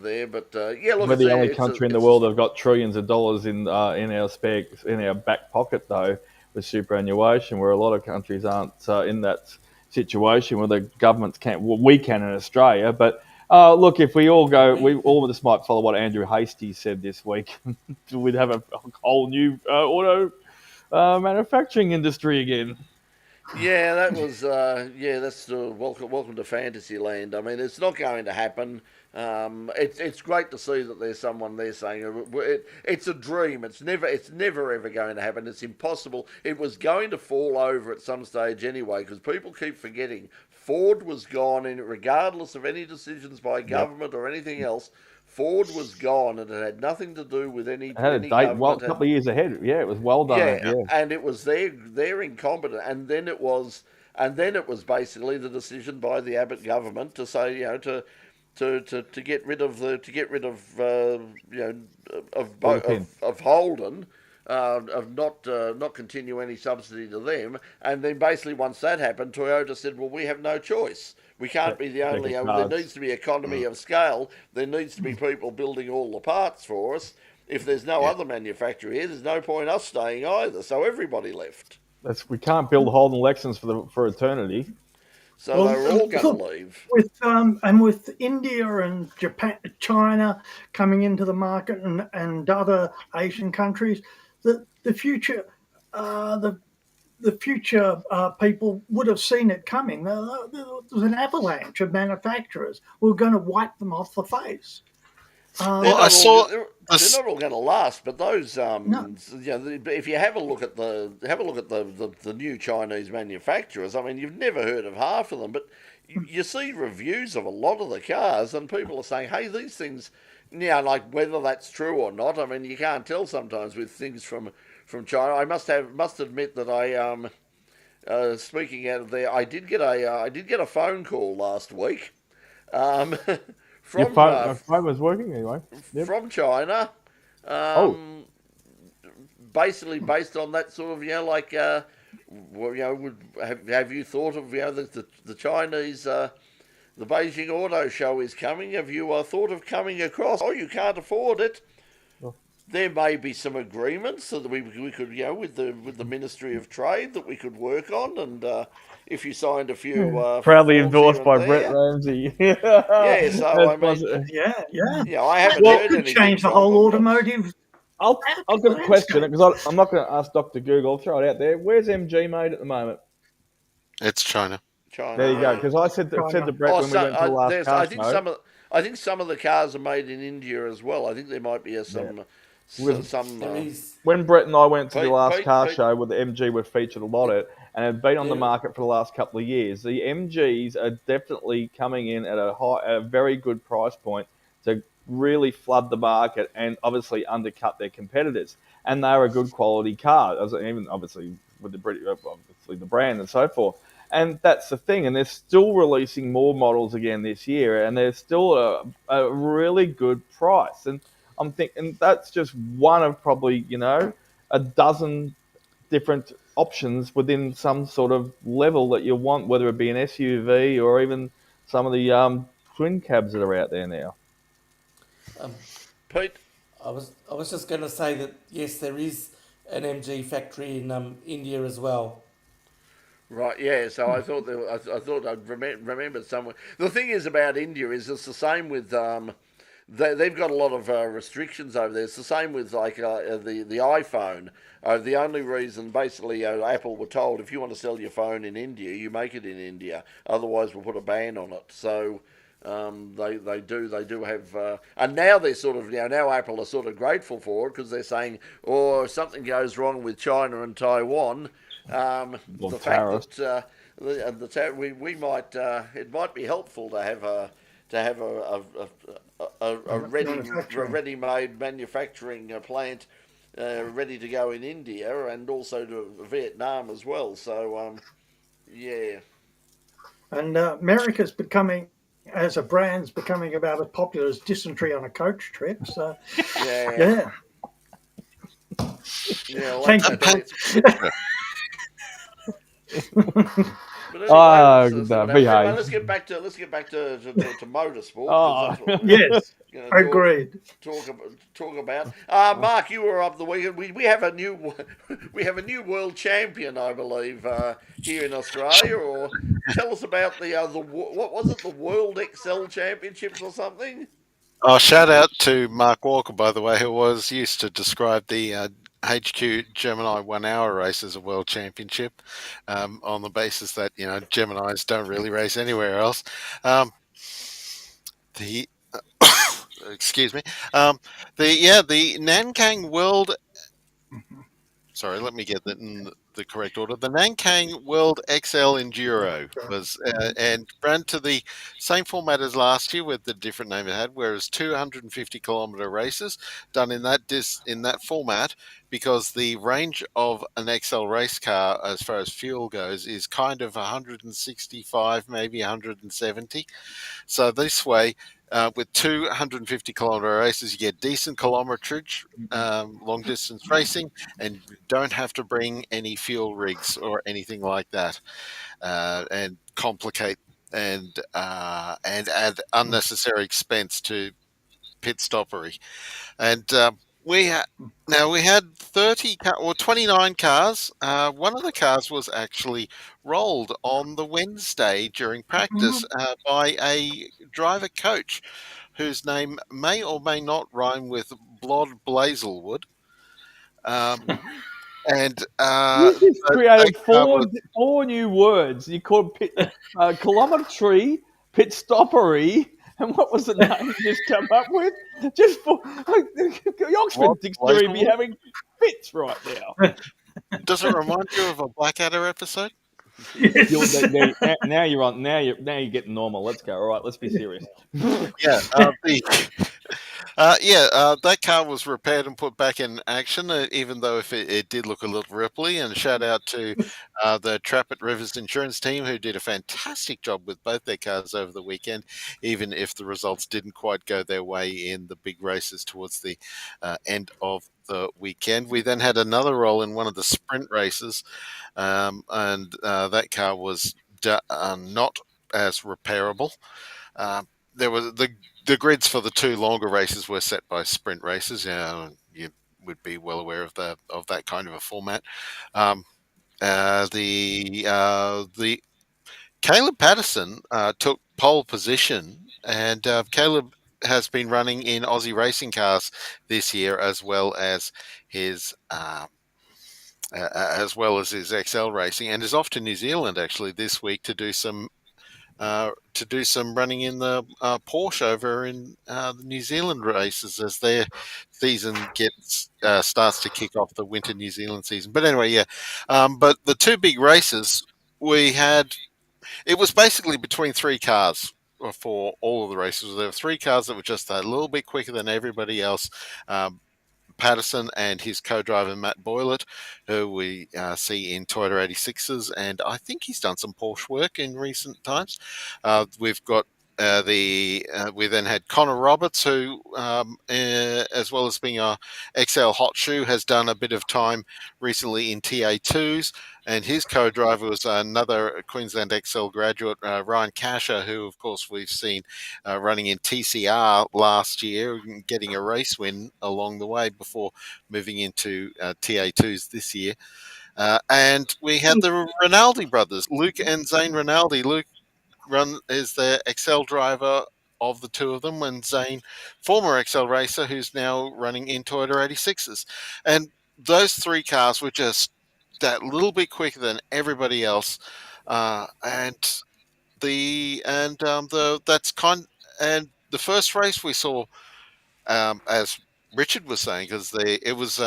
[SPEAKER 2] there. But look,
[SPEAKER 5] we're the only country in the world that've got trillions of dollars in our back pocket though with superannuation, where a lot of countries aren't in that situation where the governments can't. Well, we can in Australia, but. Look, if we all go, all of us might follow what Andrew Hastie said this week. We'd have a whole new auto manufacturing industry again.
[SPEAKER 2] Yeah, that was that's welcome to fantasy land. I mean, it's not going to happen. It's great to see that there's someone there saying it's a dream. It's never ever going to happen. It's impossible. It was going to fall over at some stage anyway, because people keep forgetting Ford was gone, and regardless of any decisions by government or anything else, Ford was gone, and it had nothing to do with any. It
[SPEAKER 5] had a date a couple of years ahead. Yeah, it was well done.
[SPEAKER 2] Yeah, and it was their incompetence, and then it was basically the decision by the Abbott government to say, to get rid of Holden. Of not continue any subsidy to them, and then basically once that happened, Toyota said, "Well, we have no choice. We can't be the only. There needs to be economy of scale. There needs to be people building all the parts for us. If there's no other manufacturer here, there's no point us staying either. So everybody left.
[SPEAKER 5] We can't build Holden Lexans for eternity."
[SPEAKER 2] So they were all going to leave.
[SPEAKER 3] With India and Japan, China coming into the market, and other Asian countries, the future, the future people would have seen it coming. There was an avalanche of manufacturers who were going to wipe them off the face.
[SPEAKER 2] They're not all going to last, but those, if you have a look at the new Chinese manufacturers, I mean, you've never heard of half of them, but you see reviews of a lot of the cars, and people are saying, "Hey, these things," like whether that's true or not. I mean, you can't tell sometimes with things from China. I must admit that speaking out of there, I did get a phone call last week.
[SPEAKER 5] Your phone was working anyway. Yep.
[SPEAKER 2] From China, basically based on that sort of, have you thought of, the Chinese, the Beijing Auto Show is coming. Have you thought of coming across? Oh, you can't afford it. There may be some agreements so that we could, with the Ministry of Trade that we could work on, and if you signed a few,
[SPEAKER 5] proudly endorsed by Brett Ramsey.
[SPEAKER 2] Yeah, so I mean, I haven't heard anything.
[SPEAKER 3] Change the whole automotive.
[SPEAKER 5] I'll get a question because I'm not going to ask Dr. Google. I'll throw it out there. Where's MG made at the moment?
[SPEAKER 4] It's China.
[SPEAKER 5] There you go. Because I said to Brett when we went to the last car show.
[SPEAKER 2] I think some of the cars are made in India as well. I think there might be
[SPEAKER 5] when Brett and I went to the last car show, where the MG were featured a lot at, and have been on the market for the last couple of years, the MGs are definitely coming in at a very good price point to really flood the market and obviously undercut their competitors. And they're a good quality car, even obviously with the brand and so forth. And that's the thing. And they're still releasing more models again this year, and they're still a really good price. And I'm thinking that's just one of probably, a dozen different options within some sort of level that you want, whether it be an SUV or even some of the twin cabs that are out there now.
[SPEAKER 2] Pete?
[SPEAKER 6] I was just going to say that, yes, there is an MG factory in India as well.
[SPEAKER 2] Right, yeah. So I thought I'd remembered somewhere. The thing is about India is it's the same with they've got a lot of restrictions over there. It's the same with the iPhone. The only reason, basically, Apple were told if you want to sell your phone in India, you make it in India. Otherwise, we'll put a ban on it. So they do have, and now they're sort of now Apple are sort of grateful for it because they're saying, if something goes wrong with China and Taiwan, the fact that we might it might be helpful to have a ready-made manufacturing plant ready to go in India and also to Vietnam as well. So
[SPEAKER 3] and America's becoming, as a brand's becoming about as popular as dysentery on a coach trip. So yeah. Thank you.
[SPEAKER 2] Anyway, let's get back to motorsport.
[SPEAKER 3] Yes, agreed.
[SPEAKER 2] Talk about. Mark, you were up the weekend. We have a new world champion, I believe, here in Australia. Or tell us about the what was it, the World XL Championships or something?
[SPEAKER 4] Oh, shout out to Mark Walker, by the way, who was used to describe the HQ Gemini 1 hour race as a world championship, on the basis that Geminis don't really race anywhere else. Excuse me. The Nankang World. Sorry, let me get that in the correct order. The Nankang World XL Enduro was and ran to the same format as last year with the different name it had, whereas 250-kilometer races done in that format, because the range of an XL race car as far as fuel goes is kind of 165, maybe 170. So this way, with 250-kilometer races, you get decent kilometrage, long distance racing, and you don't have to bring any fuel rigs or anything like that, and complicate and add unnecessary expense to pit stoppery. And we had 29 cars. One of the cars was actually rolled on the Wednesday during practice by a driver coach whose name may or may not rhyme with Blod Blazelwood. And
[SPEAKER 5] You just created
[SPEAKER 4] was,
[SPEAKER 5] four new words. You called kilometry, pit stoppery, and what was the name you just come up with? Just for the Oxford Dictionary be having fits right now.
[SPEAKER 4] Does it remind you of a Blackadder episode?
[SPEAKER 3] Yes.
[SPEAKER 5] Now you're on. Now you're getting normal. Let's go. All right, let's be serious.
[SPEAKER 4] Yeah, that car was repaired and put back in action, even though if it did look a little ripply. And shout out to the Trappett Rivers Insurance team, who did a fantastic job with both their cars over the weekend, even if the results didn't quite go their way in the big races towards the end of the weekend. We then had another roll in one of the sprint races, and that car was not as repairable. There was the grids for the two longer races were set by sprint races. You would be well aware of that kind of a format. The Caleb Patterson took pole position, and Caleb has been running in Aussie racing cars this year, as well as his XL racing, and is off to New Zealand actually this week to do some running in the Porsche over in the New Zealand races as their season starts to kick off the winter New Zealand season. But anyway, yeah. But the two big races we had, it was basically between three cars for all of the races. There were three cars that were just a little bit quicker than everybody else. Patterson and his co-driver Matt Boylett, who we see in Toyota 86s, and I think he's done some Porsche work in recent times. We've got we then had Connor Roberts, who, as well as being a XL hot shoe, has done a bit of time recently in TA2s, and his co-driver was another Queensland XL graduate, Ryan Casher, who, of course, we've seen running in TCR last year, getting a race win along the way before moving into TA2s this year. And we had the Rinaldi brothers, Luke and Zane Rinaldi. Luke is the XL driver of the two of them, and Zane, former XL racer, who's now running in Toyota 86s. And those three cars were just that little bit quicker than everybody else. And the first race we saw, as Richard was saying, because it was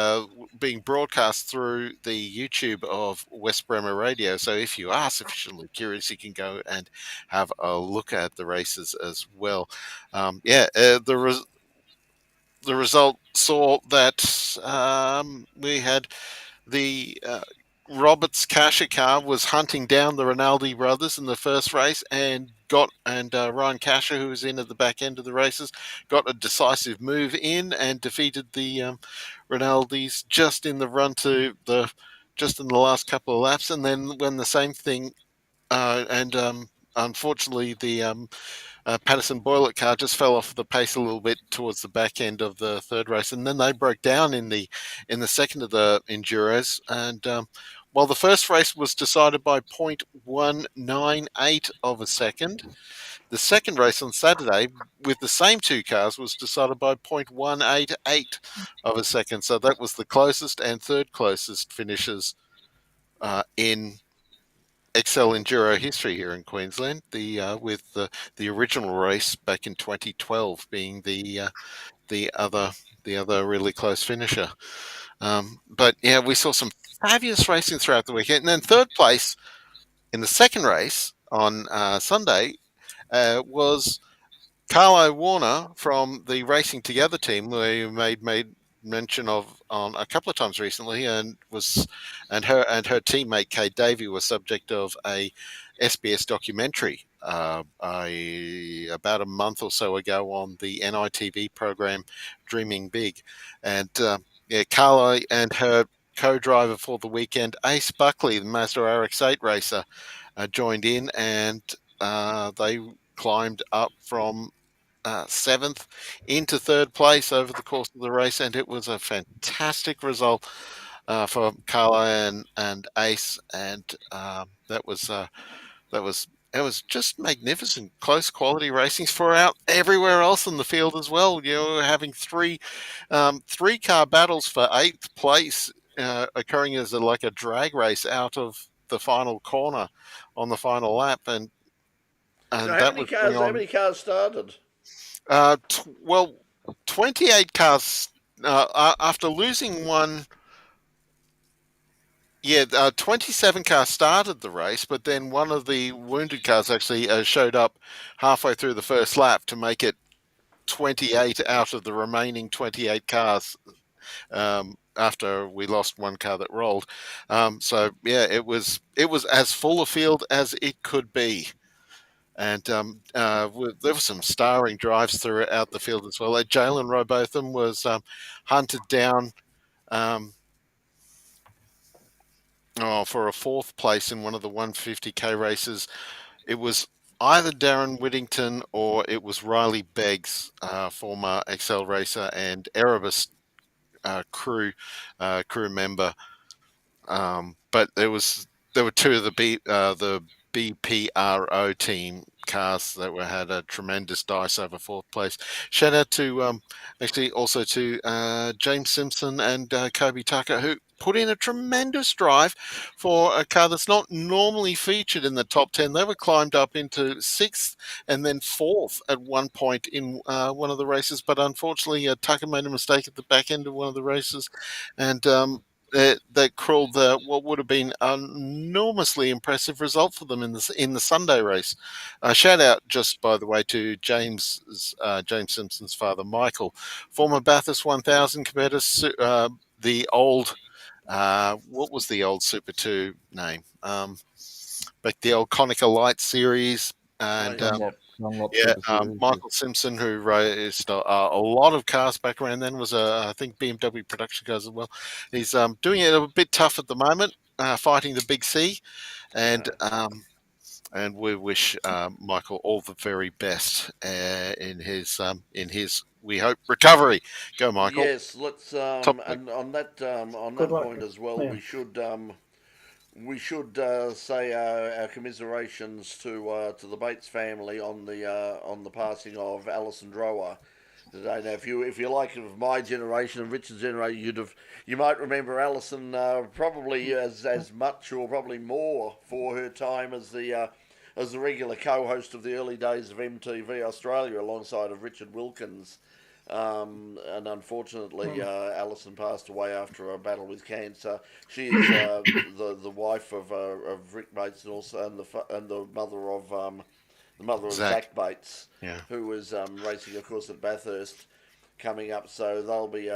[SPEAKER 4] being broadcast through the YouTube of West Bremer Radio. So if you are sufficiently curious, you can go and have a look at the races as well. The result saw that we had the Roberts Casher car was hunting down the Rinaldi brothers in the first race, and Ryan Casher, who was in at the back end of the races, got a decisive move in and defeated the Rinaldis just in the last couple of laps. And then when the same thing, unfortunately the Patterson Boylett car just fell off the pace a little bit towards the back end of the third race, and then they broke down in the second of the Enduros. And while the first race was decided by 0.198 of a second, the second race on Saturday with the same two cars was decided by 0.188 of a second. So that was the closest and third closest finishes in XL Enduro history here in Queensland. With the original race back in 2012 being the other really close finisher. But yeah, we saw some fabulous racing throughout the weekend. And then third place in the second race on Sunday was Carlo Warner from the Racing Together team, where you made mention of on a couple of times recently, and her teammate Kate Davey was subject of a SBS documentary about a month or so ago on the NITV program Dreaming Big. And Carlo and her co-driver for the weekend, Ace Buckley, the Mazda RX-8 racer, joined in, and they climbed up from 7th into 3rd place over the course of the race, and it was a fantastic result for Carla and Ace, and that was it was just magnificent, close quality racing for out everywhere else in the field as well. You know, having three car battles for 8th place occurring as like a drag race out of the final corner on the final lap, and
[SPEAKER 2] so
[SPEAKER 4] that was going on.
[SPEAKER 2] How many cars started?
[SPEAKER 4] 28 cars after losing one. Yeah, 27 cars started the race, but then one of the wounded cars actually showed up halfway through the first lap to make it 28 out of the remaining 28 cars after we lost one car that rolled. So yeah, it was as full a field as it could be. And there were some starring drives throughout the field as well. Jalen Robotham was hunted down for a 4th place in one of the 150k races. It was either Darren Whittington or it was Riley Beggs, former Excel racer and Erebus crew member. But there were 2 of the BPRO team cars that had a tremendous dice over 4th place. Shout out to actually also to James Simpson and Kobe Tucker, who put in a tremendous drive for a car that's not normally featured in the top 10. They were climbed up into 6th and then 4th at one point in one of the races, but unfortunately Tucker made a mistake at the back end of one of the races, and that crawled what would have been an enormously impressive result for them in the Sunday race. Shout out, just by the way, to James Simpson's father, Michael, former Bathurst 1000 competitor, the old what was the old Super 2 name? Like the old Konica Light series, and Michael Simpson, who raced a lot of cars back around then, was I think BMW production cars as well. He's doing it a bit tough at the moment, fighting the Big C, and we wish Michael all the very best in his we hope recovery. Go, Michael.
[SPEAKER 2] Yes, let's and on that point as well, yeah. We should say our commiserations to the Bates family on the passing of Alison Drower today. Now, if you like of my generation and Richard's generation, you might remember Alison probably as much or probably more for her time as the regular co-host of the early days of MTV Australia alongside of Richard Wilkins. And unfortunately, Alison passed away after a battle with cancer. She is the wife of Rick Bates, and also the mother of Zach Bates, who was racing, of course, at Bathurst coming up. So they'll be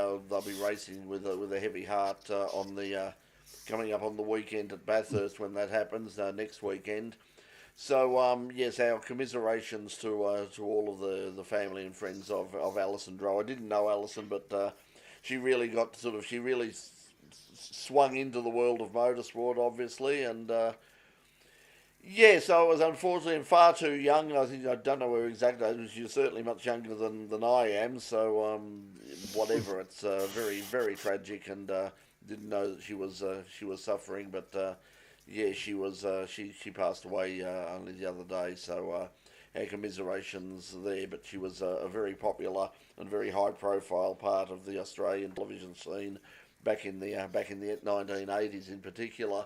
[SPEAKER 2] racing with a heavy heart coming up on the weekend at Bathurst when that happens next weekend. So yes, our commiserations to all of the family and friends of Alison Drower. I didn't know Alison, but she really swung into the world of motorsport, obviously, and so I was unfortunately far too young. I don't know her exact age. She was certainly much younger than I am. So whatever, it's very, very tragic, and didn't know that she was suffering, but. Yeah, she was. She passed away only the other day. So our commiserations there. But she was a very popular and very high-profile part of the Australian television scene back in the 1980s in particular.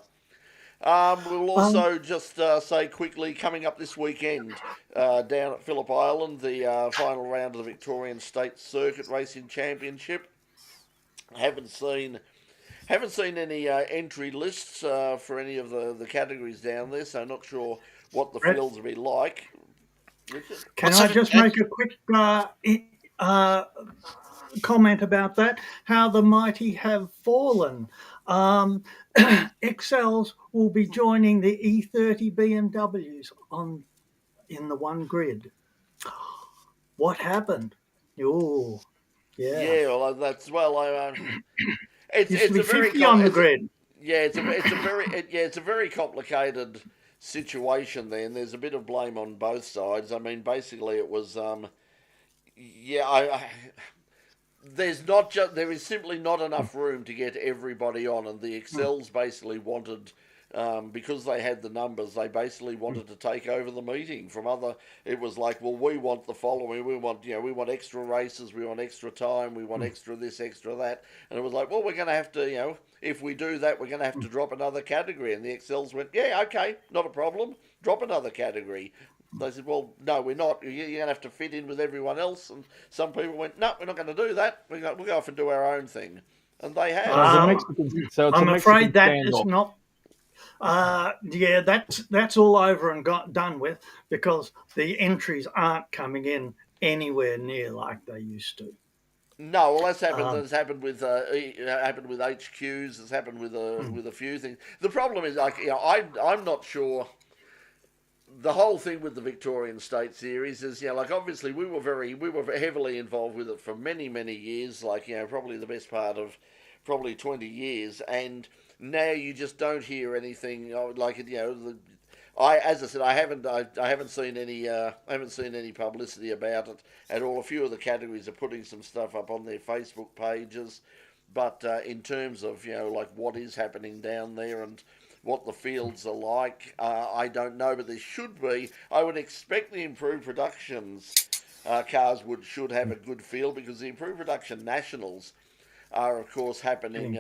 [SPEAKER 2] We'll also just say quickly, coming up this weekend down at Phillip Island, the final round of the Victorian State Circuit Racing Championship. Haven't seen any entry lists for any of the categories down there, so not sure what the fields will be like. Richard?
[SPEAKER 3] Can I just make a quick comment about that? How the mighty have fallen. XLs will be joining the E30 BMWs in the one grid. What happened? Oh, yeah.
[SPEAKER 2] Yeah, well, that's It's a very
[SPEAKER 3] on the grid.
[SPEAKER 2] It's a very complicated situation there, and there's a bit of blame on both sides. I mean, basically, it was Yeah, there is simply not enough room to get everybody on, and the Excels basically wanted. Because they had the numbers, they basically wanted to take over the meeting from other. It was like, well, we want the following. We want extra races. We want extra time. We want extra this, extra that. And it was like, well, we're going to have to, if we do that, we're going to have to drop another category. And the Excels went, yeah, okay, not a problem. Drop another category. They said, well, no, we're not. You're going to have to fit in with everyone else. And some people went, no, we're not going to do that. We'll go off and do our own thing. And they have.
[SPEAKER 3] I'm afraid that is not. Yeah, that's all over and done with, because the entries aren't coming in anywhere near like they used to.
[SPEAKER 2] No, well, that's happened. That's happened with HQs. It's happened with a few things. The problem is, like, I'm not sure. The whole thing with the Victorian State Series is, like, obviously we were heavily involved with it for many years. Like, probably the best part of probably 20 years, and now you just don't hear anything like it. As I said, I haven't seen any publicity about it at all. A few of the categories are putting some stuff up on their Facebook pages, but in terms of like what is happening down there and what the fields are like, I don't know. But there should be. I would expect the improved productions cars should have a good field, because the improved production nationals are, of course, happening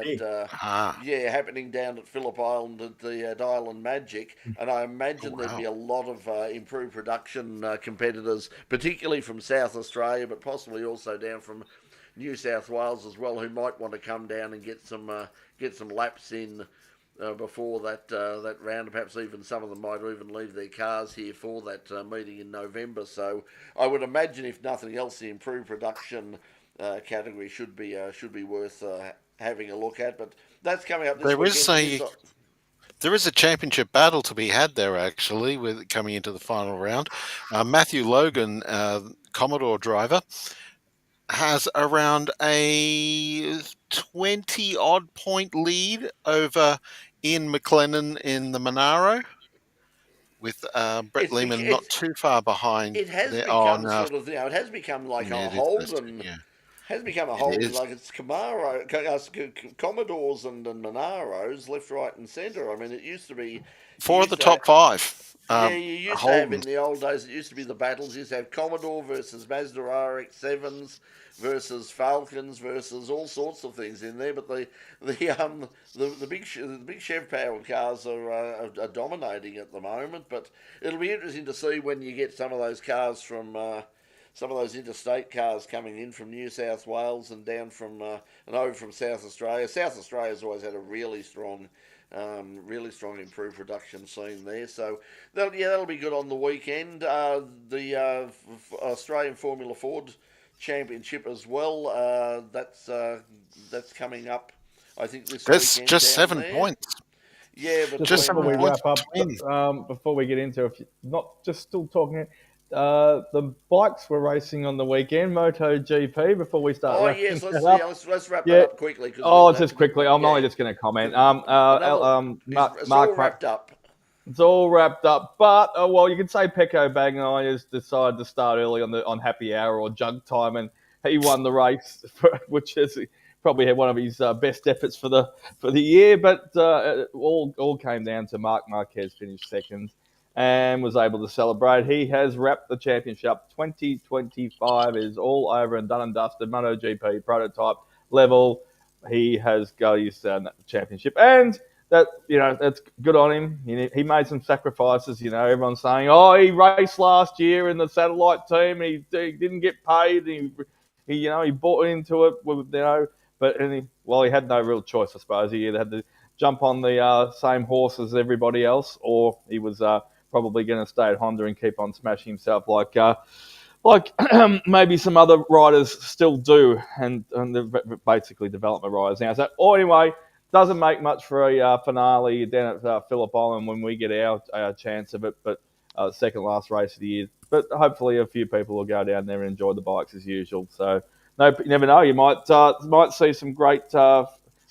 [SPEAKER 2] happening down at Phillip Island at the Island Magic, and I imagine there'd be a lot of improved production competitors, particularly from South Australia, but possibly also down from New South Wales as well, who might want to come down and get some laps in before that round. Perhaps even some of them might even leave their cars here for that meeting in November. So I would imagine, if nothing else, the improved production category should be worth having a look at. But that's coming up this weekend.
[SPEAKER 4] There is a championship battle to be had there, actually, with coming into the final round. Matthew Logan, Commodore driver, has around a 20-odd point lead over Ian McLennan in the Monaro, with Brett Lehman not too far behind.
[SPEAKER 2] It has become sort of, it has become like a Holden. Has become a Holden, like it's Commodores and Monaros left, right, and centre. I mean, it used to be
[SPEAKER 4] 4 of the top 5.
[SPEAKER 2] You used to have, in the old days, it used to be the battles. You used to have Commodore versus Mazda RX-7s versus Falcons versus all sorts of things in there. But the big Chev powered cars are dominating at the moment. But it'll be interesting to see when you get some of those cars from. Some of those interstate cars coming in from New South Wales and down from and over from South Australia. South Australia's always had a really strong improved production scene there. So that'll be good on the weekend. The Australian Formula Ford Championship as well. That's coming up, I think, this weekend.
[SPEAKER 4] That's just 7 points.
[SPEAKER 2] Yeah, but
[SPEAKER 5] just before we wrap up, before we get into, if you're not just still talking. The bikes were racing on the weekend, MotoGP, before we start.
[SPEAKER 2] Let's wrap that up quickly.
[SPEAKER 5] Just quickly. I'm only just going to comment.
[SPEAKER 2] It's all wrapped up.
[SPEAKER 5] It's all wrapped up, but you can say Pecco Bagnaia decided to start early on happy hour or jug time, and he won the race, which is probably had one of his best efforts for the year. But it all came down to Marc Márquez finished second and was able to celebrate. He has wrapped the championship. 2025 is all over and done and dusted. MotoGP prototype level. He has got his championship, and that's good on him. He made some sacrifices. Everyone's saying, he raced last year in the satellite team. He didn't get paid. He bought into it. But he had no real choice, I suppose. He either had to jump on the same horse as everybody else, or he was probably going to stay at Honda and keep on smashing himself like maybe some other riders still do, and they're basically development riders now. So anyway, doesn't make much for a finale down at Phillip Island when we get our chance of it, but second last race of the year. But hopefully a few people will go down there and enjoy the bikes as usual. So you never know, you might see some great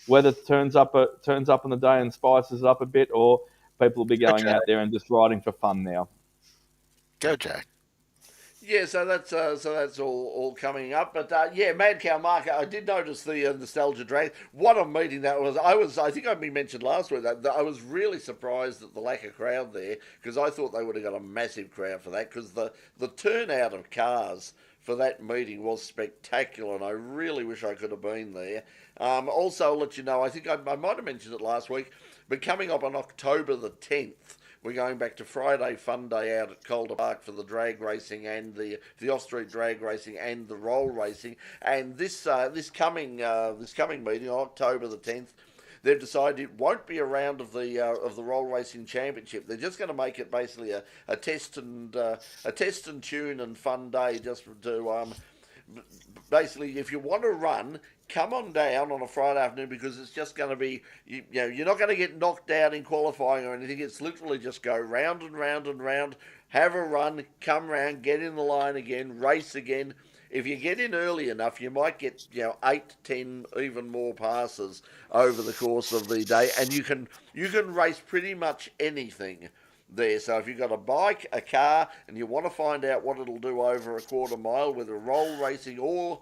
[SPEAKER 5] weather turns up on the day and spices it up a bit, or people will be going out there and just riding for fun now.
[SPEAKER 4] Go, Jack.
[SPEAKER 2] Yeah, so that's all coming up. But yeah, Mad Cow Market. I did notice the nostalgia drag. What a meeting that was! I think I mentioned last week that I was really surprised at the lack of crowd there because I thought they would have got a massive crowd for that because the turnout of cars for that meeting was spectacular, and I really wish I could have been there. Also, I'll let you know. I think I might have mentioned it last week, but coming up on October the 10th. We're going back to Friday Fun Day out at Calder Park for the drag racing and the off-street drag racing and the roll racing. And this coming meeting on October the 10th, they've decided it won't be a round of the roll racing championship. They're just going to make it basically a test and tune and fun day just to basically, if you want to run, come on down on a Friday afternoon because it's just going to be, you're not going to get knocked out in qualifying or anything. It's literally just go round and round and round, have a run, come round, get in the line again, race again. If you get in early enough, you might get 8, 10, even more passes over the course of the day, and you can race pretty much anything there. So if you've got a bike, a car, and you want to find out what it'll do over a quarter mile, whether roll racing or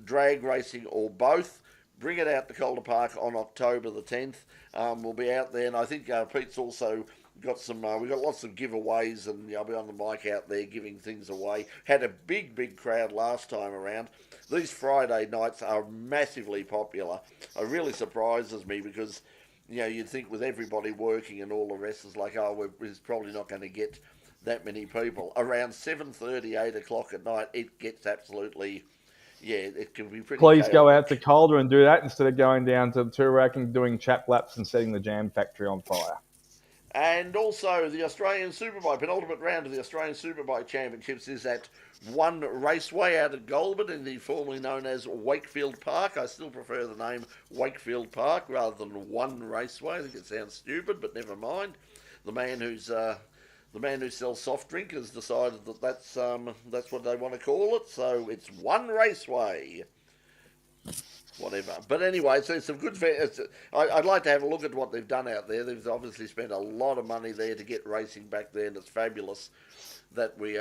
[SPEAKER 2] drag racing or both, bring it out to Calder Park on October the 10th. We'll be out there, and I think Pete's also got some. We've got lots of giveaways, and I'll be on the mic out there giving things away. Had a big crowd last time around. These Friday nights are massively popular. It really surprises me because you'd think with everybody working and all the rest, it's like, we're probably not going to get that many people. Around 7:30, 8 o'clock at night, it gets absolutely, it can be pretty
[SPEAKER 5] Please
[SPEAKER 2] chaotic.
[SPEAKER 5] go out to Calder and do that instead of going down to Toorak and doing chap laps and setting the jam factory on fire.
[SPEAKER 2] And also the Australian Superbike, penultimate round of the Australian Superbike Championships is at One Raceway out at Goulburn in the formerly known as Wakefield Park. I still prefer the name Wakefield Park rather than One Raceway. I think it sounds stupid, but never mind. The man who sells soft drink has decided that that's what they want to call it. So it's One Raceway. Whatever. But anyway, so it's some good. I'd like to have a look at what they've done out there. They've obviously spent a lot of money there to get racing back there, and it's fabulous that we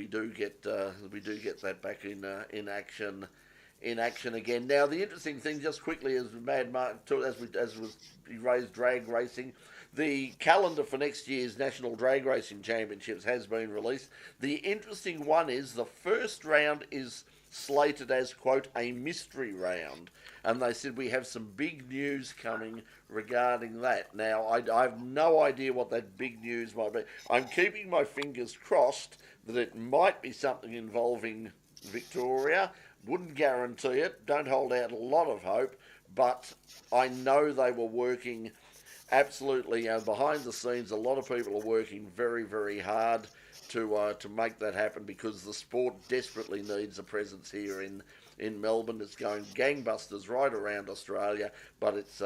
[SPEAKER 2] do get that back in action again. Now, the interesting thing, just quickly, as Mad Mark he raised drag racing. The calendar for next year's National Drag Racing Championships has been released. The interesting one is the first round is slated as, quote, a mystery round. And they said we have some big news coming regarding that. Now, I have no idea what that big news might be. I'm keeping my fingers crossed that it might be something involving Victoria. Wouldn't guarantee it. Don't hold out a lot of hope. But I know they were working absolutely behind the scenes. A lot of people are working very, very hard to make that happen because the sport desperately needs a presence here in Melbourne. It's going gangbusters right around Australia, but it's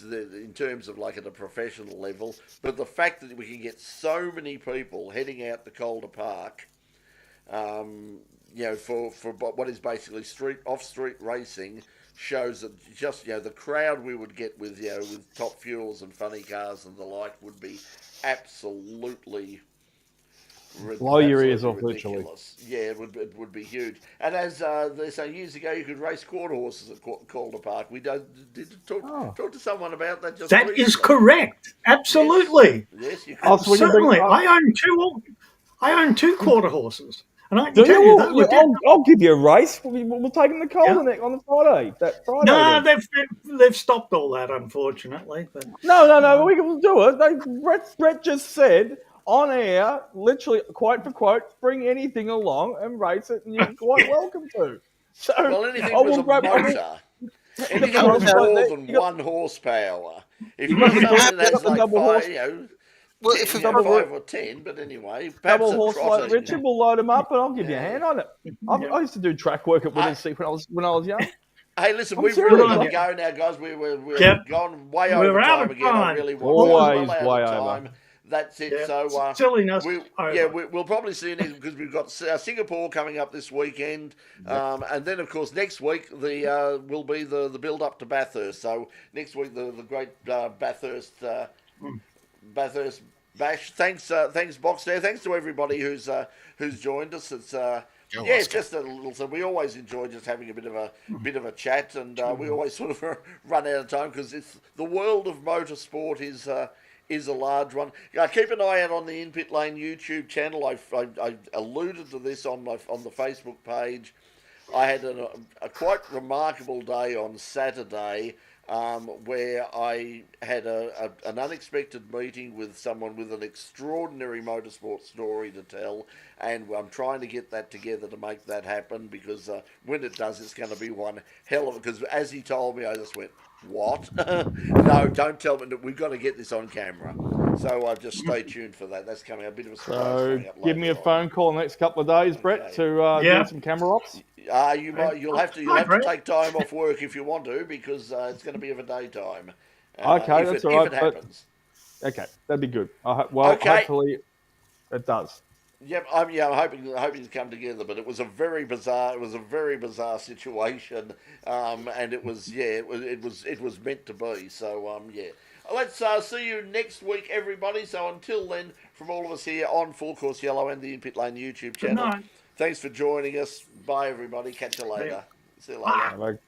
[SPEAKER 2] in terms of like at a professional level. But the fact that we can get so many people heading out to Calder Park, for what is basically off-street racing, shows that just the crowd we would get with Top Fuels and Funny Cars and the like would be absolutely
[SPEAKER 5] blow your ears off, literally.
[SPEAKER 2] Yeah, it would be huge. And as they say, years ago you could race quarter horses at Calder Park. We did talk to someone about that just recently.
[SPEAKER 3] That is correct. Absolutely.
[SPEAKER 2] Yes, you could.
[SPEAKER 3] Certainly. I own two quarter horses. And I can tell you
[SPEAKER 5] I'll give you a race. We'll take them to Calder on the Friday. That Friday.
[SPEAKER 3] No, they've stopped all that, unfortunately. But
[SPEAKER 5] no, we will do it. Brett just said on air, literally quote for quote, bring anything along and race it, and you're quite welcome to. So,
[SPEAKER 2] anything was a motor. Anything was more than 1 horsepower. If you have something that's like 5, well, if it's 5 or 10, but anyway,
[SPEAKER 5] double horse like Richard, we'll load them up, and I'll give you a hand on it. I used to do track work at Whittlesea when I was young.
[SPEAKER 2] Hey, listen, we've really got to go now, guys. We're gone way over time again. I really want
[SPEAKER 5] always way over.
[SPEAKER 2] That's it.
[SPEAKER 3] Yeah.
[SPEAKER 2] So
[SPEAKER 3] silliness.
[SPEAKER 2] We'll probably see you next because we've got Singapore coming up this weekend, and then of course next week will be the build up to Bathurst. So next week the great Bathurst Bash, thanks, Box there. Thanks to everybody who's joined us. It's it's just a little. So we always enjoy just having a bit of a chat, and we always sort of run out of time because it's the world of motorsport is a large one. Keep an eye out on the In Pit Lane YouTube channel. I alluded to this on the Facebook page. I had a quite remarkable day on Saturday. Where I had an unexpected meeting with someone with an extraordinary motorsport story to tell, and I'm trying to get that together to make that happen, because when it does, it's going to be one hell of a... Because as he told me, I just went, what? No, don't tell me. We've got to get this on camera. So just stay tuned for that. That's coming, a bit of a surprise.
[SPEAKER 5] So give me a phone call in the next couple of days, Brett, to do some camera ops.
[SPEAKER 2] You'll have to take time off work if you want to, because it's going to be of a daytime.
[SPEAKER 5] Okay, that's all right.
[SPEAKER 2] If it happens.
[SPEAKER 5] Okay, that'd be good. Hopefully it does.
[SPEAKER 2] Yep, I'm hoping to come together, but it was a very bizarre situation, and it was meant to be. So let's see you next week, everybody. So until then, from all of us here on Full Course Yellow and the In Pit Lane YouTube channel, thanks for joining us. Bye, everybody. Catch you later. See you later.